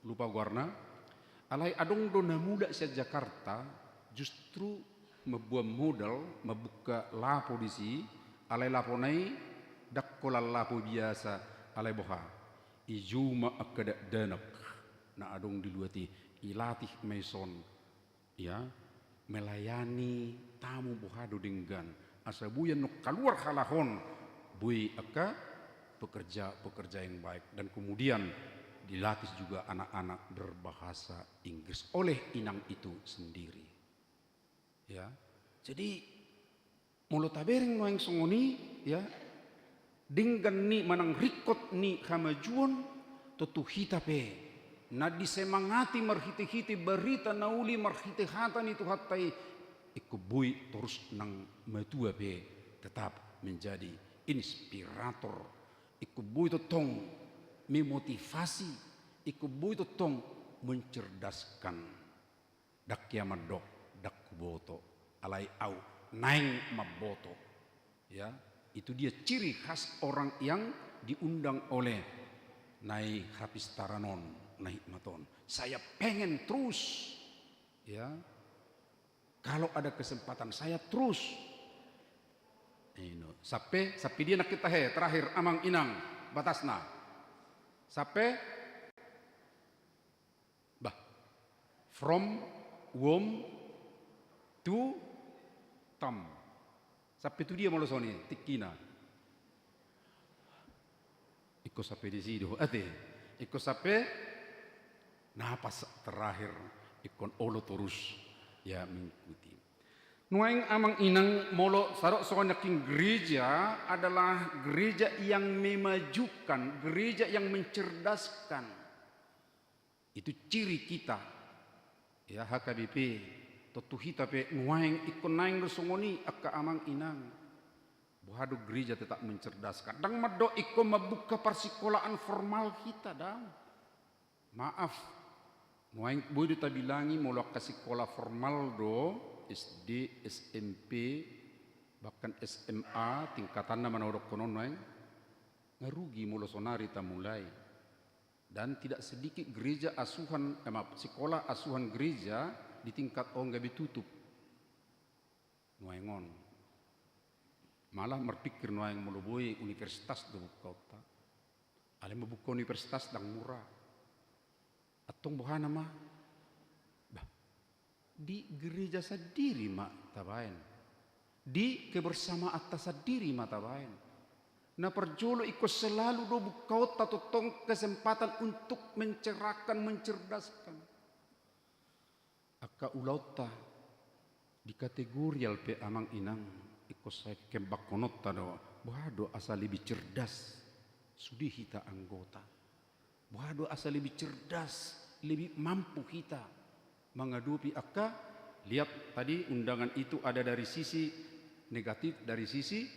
lupa warna alai adong dona muda se Jakarta justru membuat modal membuka lapo di si alai lapo nai dak kolal lapo biasa alai boha ijuma akada danak na adong diluati ilatih meson ya melayani tamu boha do denggan asabuyan nuk keluar halahon bui aka pekerja yang baik dan kemudian dilatih juga anak-anak berbahasa Inggris oleh inang itu sendiri ya jadi mulut tabereng noeng songoni ya dinggan ni manang rikot ni kamajuan tutu hitape na disemangati marhite-hite berita nauli marhite hatan itu hatai ikubui terus nang matua be tetap menjadi inspirator ikubui itu tong memotivasi ikubui itu tong mencerdaskan dak yamadok dak kuboto alai au naing maboto ya itu dia ciri khas orang yang diundang oleh Nai Hafiz Taranon Nai Maton saya pengen terus ya Kalau ada kesempatan saya terus. Sampai dia nak kita terakhir amang inang batasna. Sampai from womb to tam. Sampai itu dia molosoni tikina. Iko sampai di situ. Iko sampai napas terakhir ikon olo terus ya mengikuti. Nuaing amang inang molo sarok soanyaking gereja adalah gereja yang memajukan, gereja yang mencerdaskan. Itu ciri kita. Ya HKBP totuhi tapi nuaing ikon naing resongoni akka amang inang. Buhado gereja tetap mencerdaskan. Dang mado ikon membuka persikolaan formal kita dang. Maaf. Nuaing boy tabilangi molo kasih sekolah formal do SD, SMP, bahkan SMA tingkatan nama orang konon ngarugi mula sonari mulai. Dan tidak sedikit gereja asuhan, sekolah asuhan gereja di tingkat nggak ditutup. Nuaingon, malah berpikir nuaing muluboi universitas do kota. Ale membuka universitas dang murah. Atong bohana mah di gereja sendiri mak tabain, di kebersamaan atas sendiri mak tabain. Nah perjolo ikut selalu do bukaut atau tong kesempatan untuk mencerahkan, mencerdaskan. Aka ulauta di kategori alpe amang inang ikut saya kembak konot tado, bohado asal lebih cerdas, sudi kita anggota. Bohado asal lebih cerdas, lebih mampu kita menghadapi akka. Lihat tadi undangan itu ada dari sisi negatif, dari sisi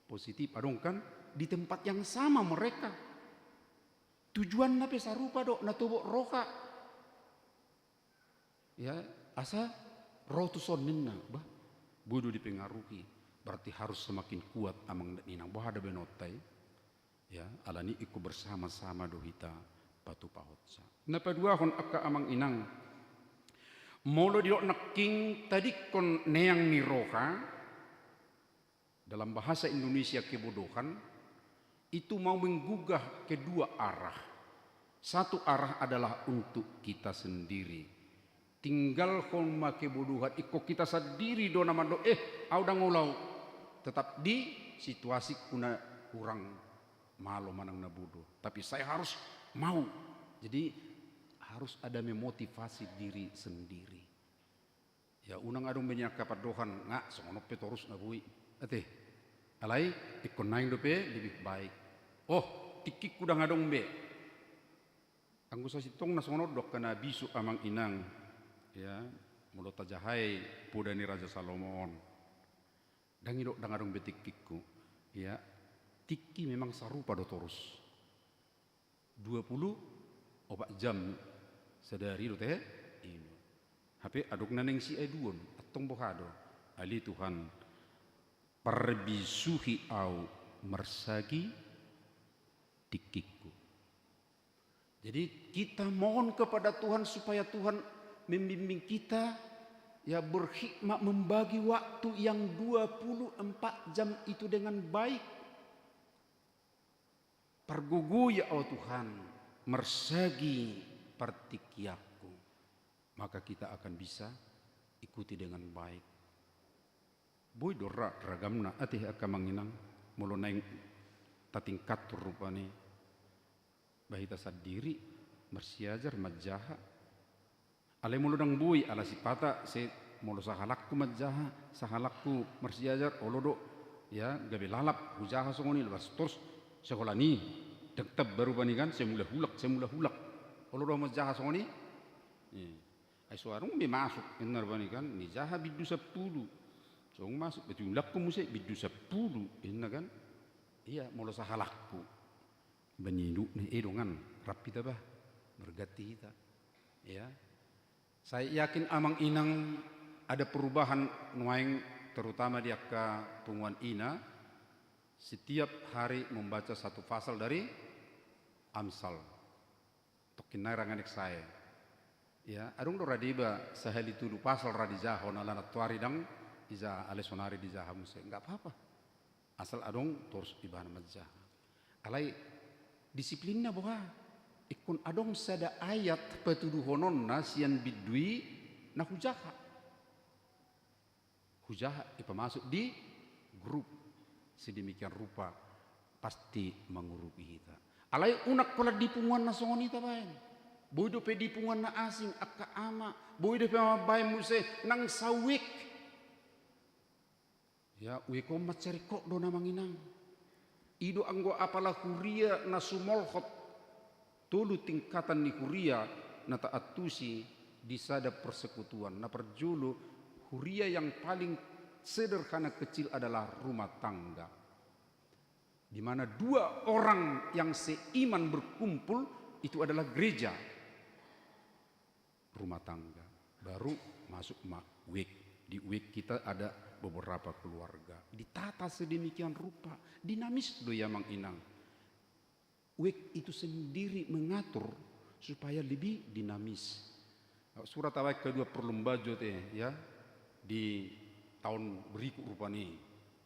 positif. Adong kan di tempat yang sama mereka. Tujuan nape sarupa dok natobok roka. Ya asa roh tu sonninna bah bodoh dipengaruhi. Berarti harus semakin kuat amang ninang bohada benotai. Ya alani ikut bersama-sama dohita patu pahotsa. Napa dua hon akka amang inang molo diok naking tadi kon neang niroha dalam bahasa Indonesia kebodohan itu mau menggugah kedua arah. Satu arah adalah untuk kita sendiri. Tinggal kon make bodohan iko kita sendiri do nama do audang ulau tetap di situasi kuna kurang malu manang na bodoh. Tapi saya harus mau. Jadi harus ada memotivasi diri sendiri. Ya unang adong banyak kapadohan ngak songono petorus na bui. Alai ikon naing dope lebih baik. Oh tikik kudang adong be. Anggo sa sitong na songono dok kana bisu amang inang. Ya mulo tajahai pudani Raja Salomon. Dangi dok dang adong be tikikku. Ya tiki memang sarupa do torus. 24 jam sadari do teh ini. HP aduk naneng si eduon atong bohado. Ali Tuhan perbisuhi au mersagi tikikku. Jadi kita mohon kepada Tuhan supaya Tuhan membimbing kita ya berhikmat membagi waktu yang 24 jam itu dengan baik. Pergugu ya Allah Tuhan mersagi partikiaku, maka kita akan bisa ikuti dengan baik. Boy dora ragamna atih akan manginang mulo naing tatingkat rupane bahita sadiri mersiajar majaha ale mulo dang boy ala sipata se mulo sahalakku majaha sahalakku mersiajar olodo ya gabe lalap hujaha songoni lepas terus sekolah ni tetap baru banikan semula hulak olodo majaha songoni ay suarung be masuk benar banikan ni jaha bidu 10 song masuk betul lakku musik bidu 10 inna kan iya mulo sahalakku banyidu nih edongan rapi tabah bergati kita ya saya yakin amang inang ada perubahan nuaing terutama di akka punguan ina setiap hari membaca satu pasal dari Amsal tokinai ranganek saya Ya, adung do radiba sahali tulu pasal radijaho nalana tuari dang iza ale sonari di jahamu se enggak apa-apa. Asal adong terus ibana majah. Alai disiplinnya bahwa ikun adong sada ayat petuduhonon nasian bidui na hujaha. Hujaha ipa masuk di grup sedemikian rupa pasti mengurupi kita. Alai unak pala dipungan na songon ita baen. Boido pe dipungan na asing akka ama. Boido pe mabae muse nang sawik. Ya weko macari kok do namang inang. Ido anggo apalah huria na sumolhot. Tulu tingkatan ni huria na taatusi di sada persekutuan. Na perjulu huria yang paling sederhana kecil adalah rumah tangga. Di mana dua orang yang seiman berkumpul itu adalah gereja. Rumah tangga. Baru masuk wik. Di wik kita ada beberapa keluarga. Ditata sedemikian rupa. Dinamis do ya mang inang. Wik itu sendiri mengatur supaya lebih dinamis. Surat awal kedua perlembajo teh ya di tahun berikut rupanya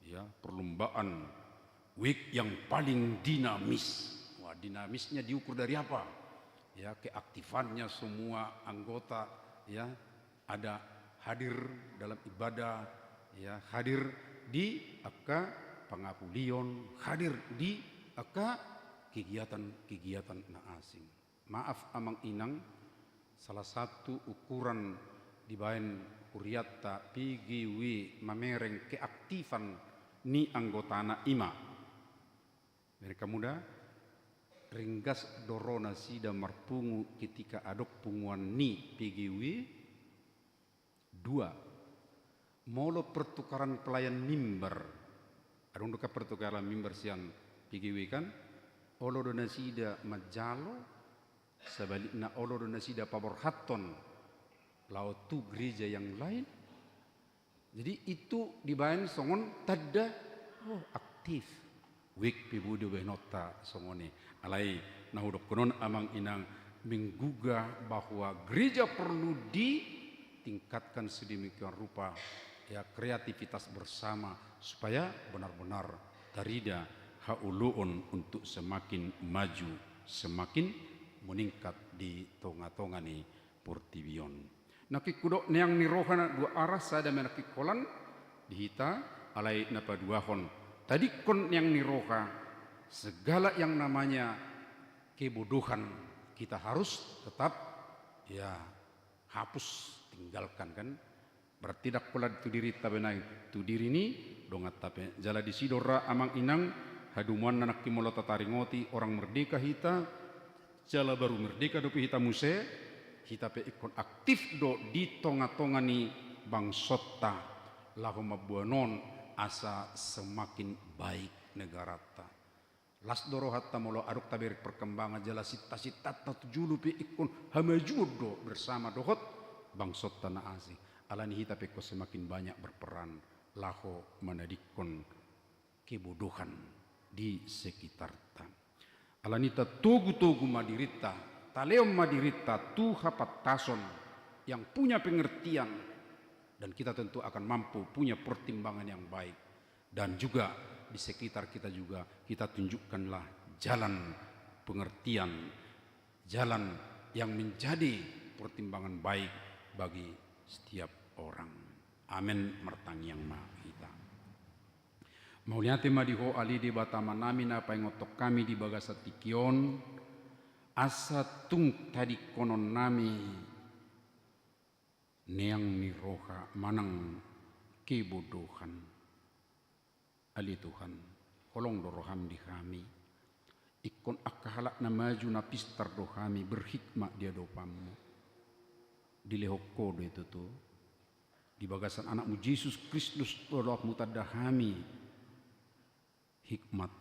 ya perlombaan wik yang paling dinamis. Wah, dinamisnya diukur dari apa? Ya, keaktifannya semua anggota ya ada hadir dalam ibadah ya, hadir di aka pangapulion, hadir di aka kegiatan-kegiatan na asing. Maaf amang inang, salah satu ukuran di baen kuriatta PGW mamereng keaktifan ni anggotana ima. Mereka muda ringgas dorona sida marpungu ketika adok punguan ni PGW. Dua, molo pertukaran pelayan mimbar. Adong duka pertukaran mimbar sian PGW kan. Olo do nasida majalo, sebaliknya olo do nasida paborhaton, lau tu gereja yang lain. Jadi itu dibayan songon tada aktif. Wik pibudu benota songone. Alai nahudok konon amang inang menggugah bahwa gereja perlu ditingkatkan sedemikian rupa ya kreativitas bersama supaya benar-benar tarida hauluun untuk semakin maju, semakin meningkat di tonga-tonga ni Portibion. Naki kudok neang ni rohana dua arah sada menaki kolan dihita alai napa dua hon. Tadi kon yang ni roha segala yang namanya kebodohan kita harus tetap ya hapus tinggalkan kan. Berarti dak pula tu diri tabenai tu diri ni dongat tape jala di sidora amang inang hadumuan nanak kimolo tataringoti orang merdeka hita jala baru merdeka dopi hita muse hita pe ikon aktif do di tonga-tonga ni bangsota lahoma buanon asa semakin baik negara ta. Las doro hatta molo aduk taberik perkembangan jala sita-sita tujulu pe ikon hamajudo bersama dohot bangsota na asing. Alani hita peko semakin banyak berperan laho menadikon kebodohan di sekitar ta. Alani ta togu-togu madirita, taleom madirita tuha patason yang punya pengertian dan kita tentu akan mampu punya pertimbangan yang baik dan juga di sekitar kita juga kita tunjukkanlah jalan pengertian, jalan yang menjadi pertimbangan baik bagi setiap orang. Amin mertang yang ma kita. Mauliate madiho ali di batama nami na paingotok kami di bagasatikion asa tung tadi konon nami neang ni roha manang kebodohan ali Tuhan holong doroham di kami ikon akahalak na maju na pistar do kami berhikmat dia dopamu di lehoko do itu tuh di bagasan anakmu Yesus Kristus Allah mutadahami hikmat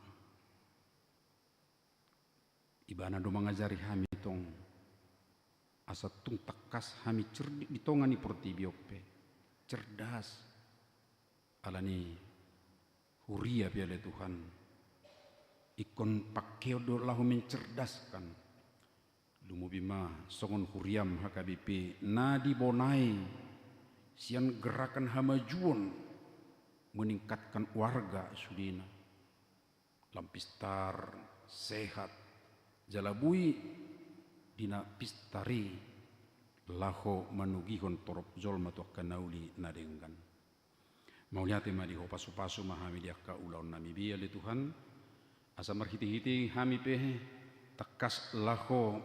ibana do mengajari kami tong asa tung takas kami cerdik di tongani Portibiope cerdas alani huria piale Tuhan ikon pakeo do lahu mencerdaskan lumubima songon huriam HKBP nadi bonai sian gerakan hamajuan meningkatkan warga sudina lampistar sehat jalabui dina pistari laho manugihon torop zolma tu kanauli nadenggan mauliate madi ho pasu-pasu mahami diakka ulaun nami bia le Tuhan asa marhiti-hiti hami pehe takas laho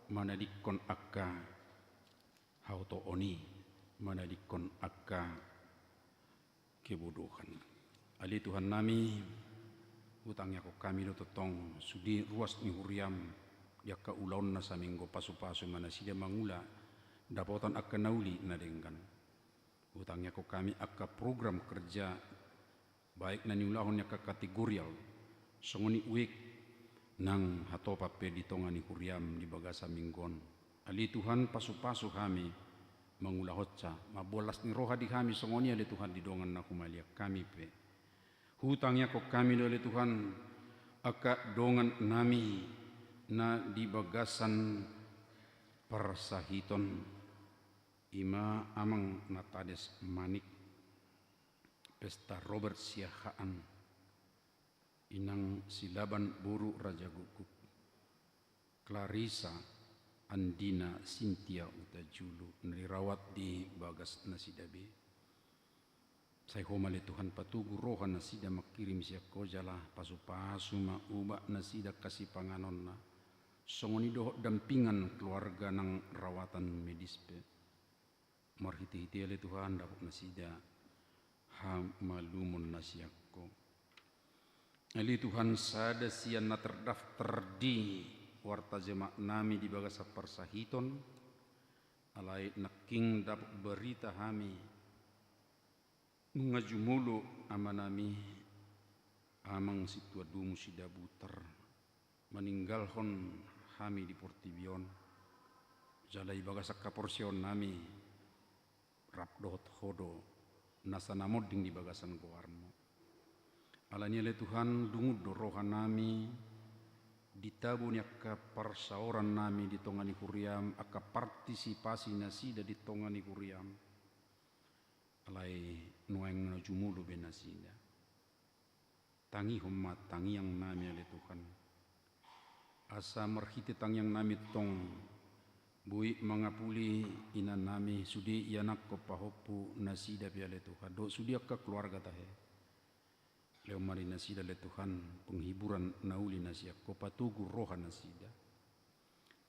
manadikon akka hauto oni manadikon akka kebodohan ali Tuhan nami utangnya ko kami do totong sudi ruas ni huriam diakka ulaun na saminggo pasu-pasu mana sida mangula dapotan akka nauli nadenggan utangnya ko kami akka program kerja baik na niulahon ka kategorial songoni uik nang hatopa pe ditongani huriam di bagasa minggon ali Tuhan pasu-pasu kami mangulah hotsa mabolas ni roha di kami songoni ali Tuhan didongan na kumalia kami pe hutangnya ko kami ali Tuhan aka dongan nami na di bagasan persahiton ima amang natades manik pesta Robert Siahaan inang silaban buru Raja Guguk Clarissa Andina Cynthia Utajulu nirawat di bagas nasidabe saya homale Tuhan patugu roha nasida makirim siya ko jala pasu-pasu mauba nasida kasih panganonna songoni doh dampingan keluarga nang rawatan medis pe marhiti-hiti ale Tuhan dapat nasida hamalumun nasiakko ali Tuhan sada sian na terdaftar di warta jemaat nami di bagasa persahiton alai naking dapat berita hami ngajumulu amanami amang situa dumu sida butar meninggalhon hami di Portibion jalai bagasa kaporsion nami rapdot hodo nasanamoding di bagasan goarmo alani le Tuhan dungud dorohan nami ditabu ni akka parsaoran nami di tongani huriam akka partisipasi nasida di tongani huriam alai nueng no jumulu benasida tangi hommat tangi yang nami le Tuhan asa merhiti tang yang nami tong bui mangapuli ina nami sudi yanak ko pahopu nasida piale Tuhan do sudi akka keluarga tahe leo mari nasida le Tuhan penghiburan nauli nasia ko patugu roha nasida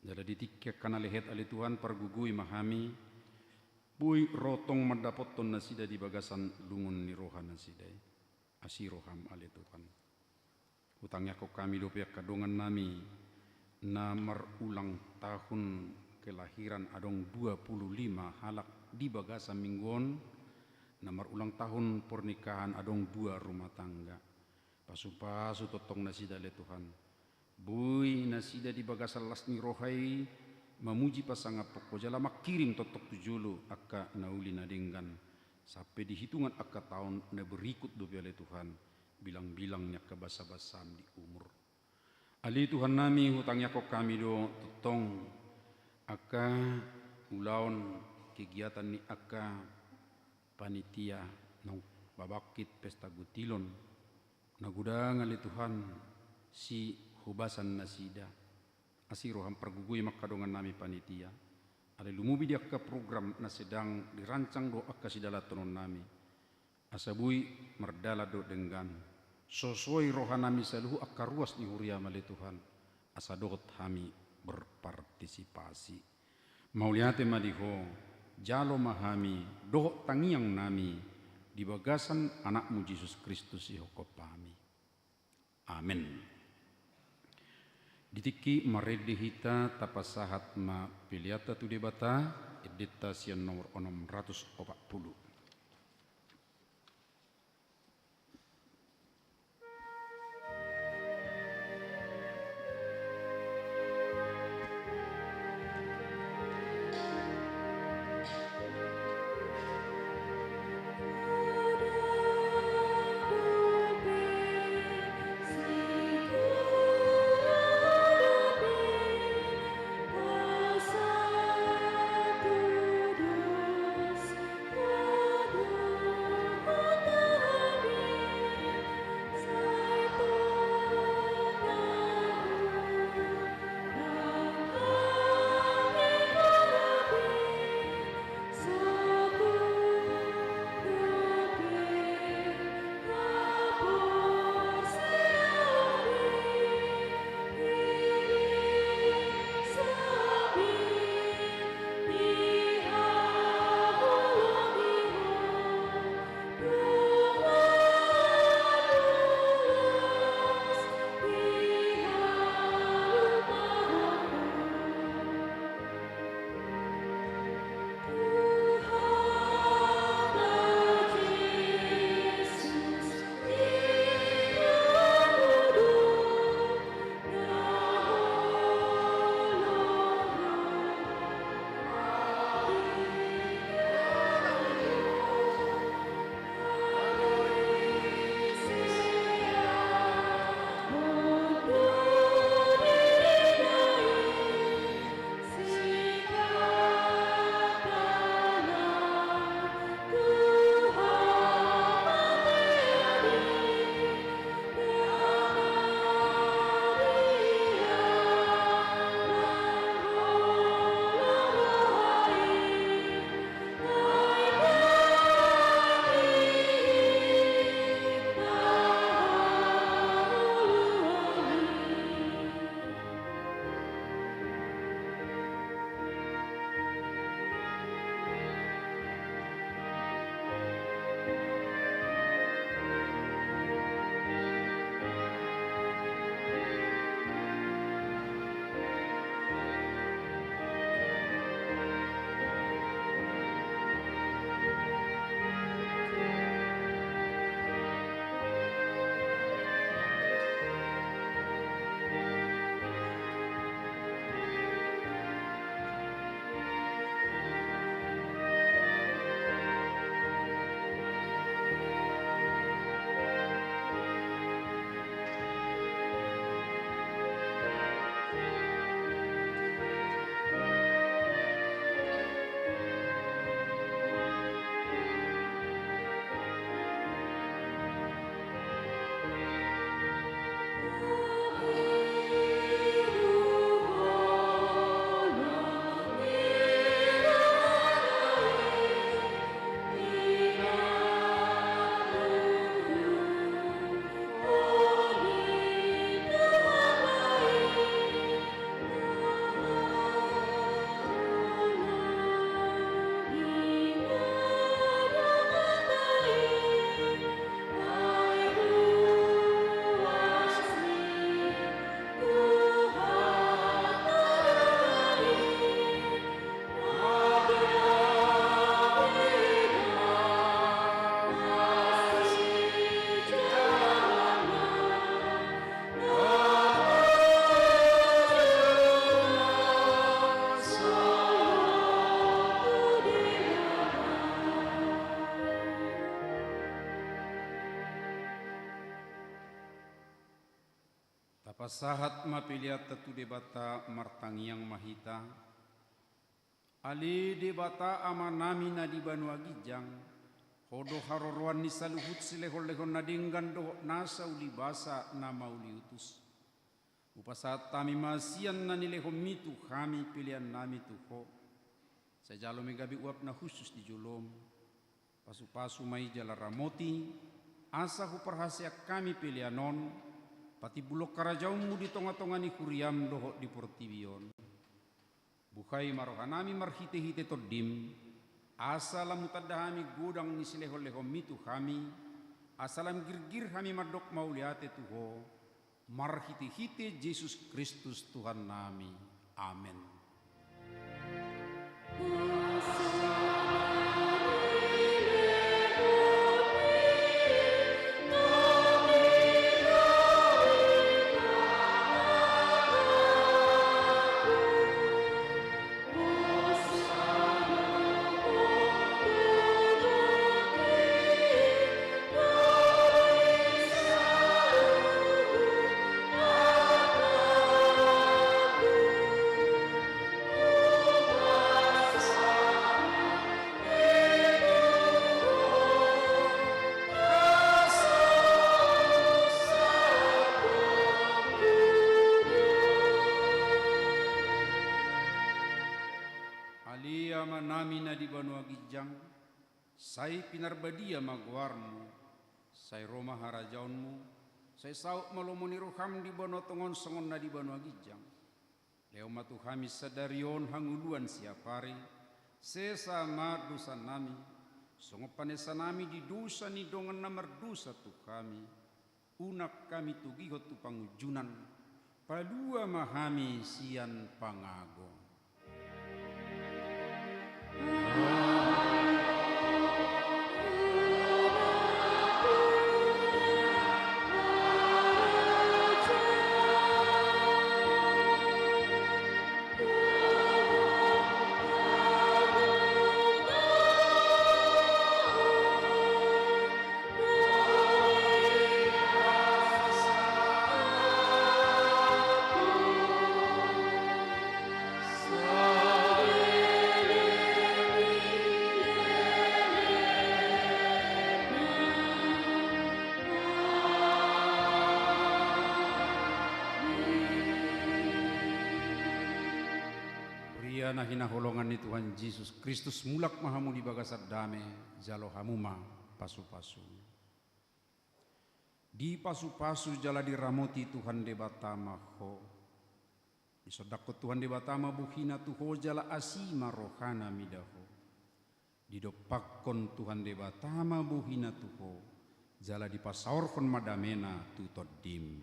jala ditikya kana lehet ale Tuhan pargugui mahami bui rotong mendapoton nasida di bagasan lungun ni roha nasida asiroham ale Tuhan hutangnya ko kami do pihak kadongan nami namar ulang tahun kelahiran adong 25 halak di bagasan minggon namar ulang tahun pernikahan adong 2 rumah tangga pasu-pasu totong nasida le Tuhan bui nasida di bagasan lasni rohai memuji pasanga poko jala makirim totok tujulu akka nauli nadenggan sampai di hitungan akka tahun na berikut do le Tuhan bilang-bilangnya ke basa-basam di umur ali Tuhan nami hutangnya kok kami do totong akka ulaon kegiatan ni akka panitia nang babakit pesta gutilon nagudang ali Tuhan si hubasan nasida asiroham pergugui makadongan nami panitia ali lumubi dia ke program na sedang dirancang do akka sidala tonon nami asabui merdala do denggan sosoi roha nami saluhu akka ruas ni huriam ali Tuhan asadot hami berpartisipasi mauliate madiho jalo mahami doh tangiang nami di bagasan anakmu Yesus Kristus ihokopami amin ditiki maredi hita tapasahat ma piliata tu debata edita sian nomor 640 Amen. Tapasahat mapiliat tu debata martangiang mahita. Ali debata amanami na di Banua Gijang. Hodo haroroan ni saluhut silehon-lehon na dinggan doh nasa uli basa na mauli utus. Upasat tami masian na nilehon mitu kami pilihan nami tuho. Sa jalo megabi uap na khusus di julom. Pasu-pasu mai jala ramoti. Asa huperhasia kami pilihanon. Pati bulok karajaumu di tonga-tonga ni kuriam doho di portibion. Bukai marohanami marhite-hite todim. Asalam mutadahami gudang ni sileho-leho mitu kami. Asalam girgir kami madok mauliate tuho. Marhite-hite Yesus Kristus Tuhan nami. Amin. Nami na di Banua Gijang, say pinarbadia magwarmu, say Roma harajaunmu, say sauk malomoni ruham di Banua Tongon songon na di Banua Gijang. Leo matu kami sadarion hanguluan siapari, sesama dosa nami, songopanesa nami di dosa ni dongan namar dosa tu kami, unak kami tugihot tu pangujunan, palua mahami sian pangagong. Na hinaholongan ni Tuhan Yesus Kristus mulak mahamu di bagasat dame jalo hamuma pasu-pasu. Di pasu-pasu jala diramoti Tuhan de batama ho. Di sodakot Tuhan de batama buhina tuho jala asima rohana midaho. Di dopakkon Tuhan de batama buhina tuho jala dipasaorkon madamena tutodim.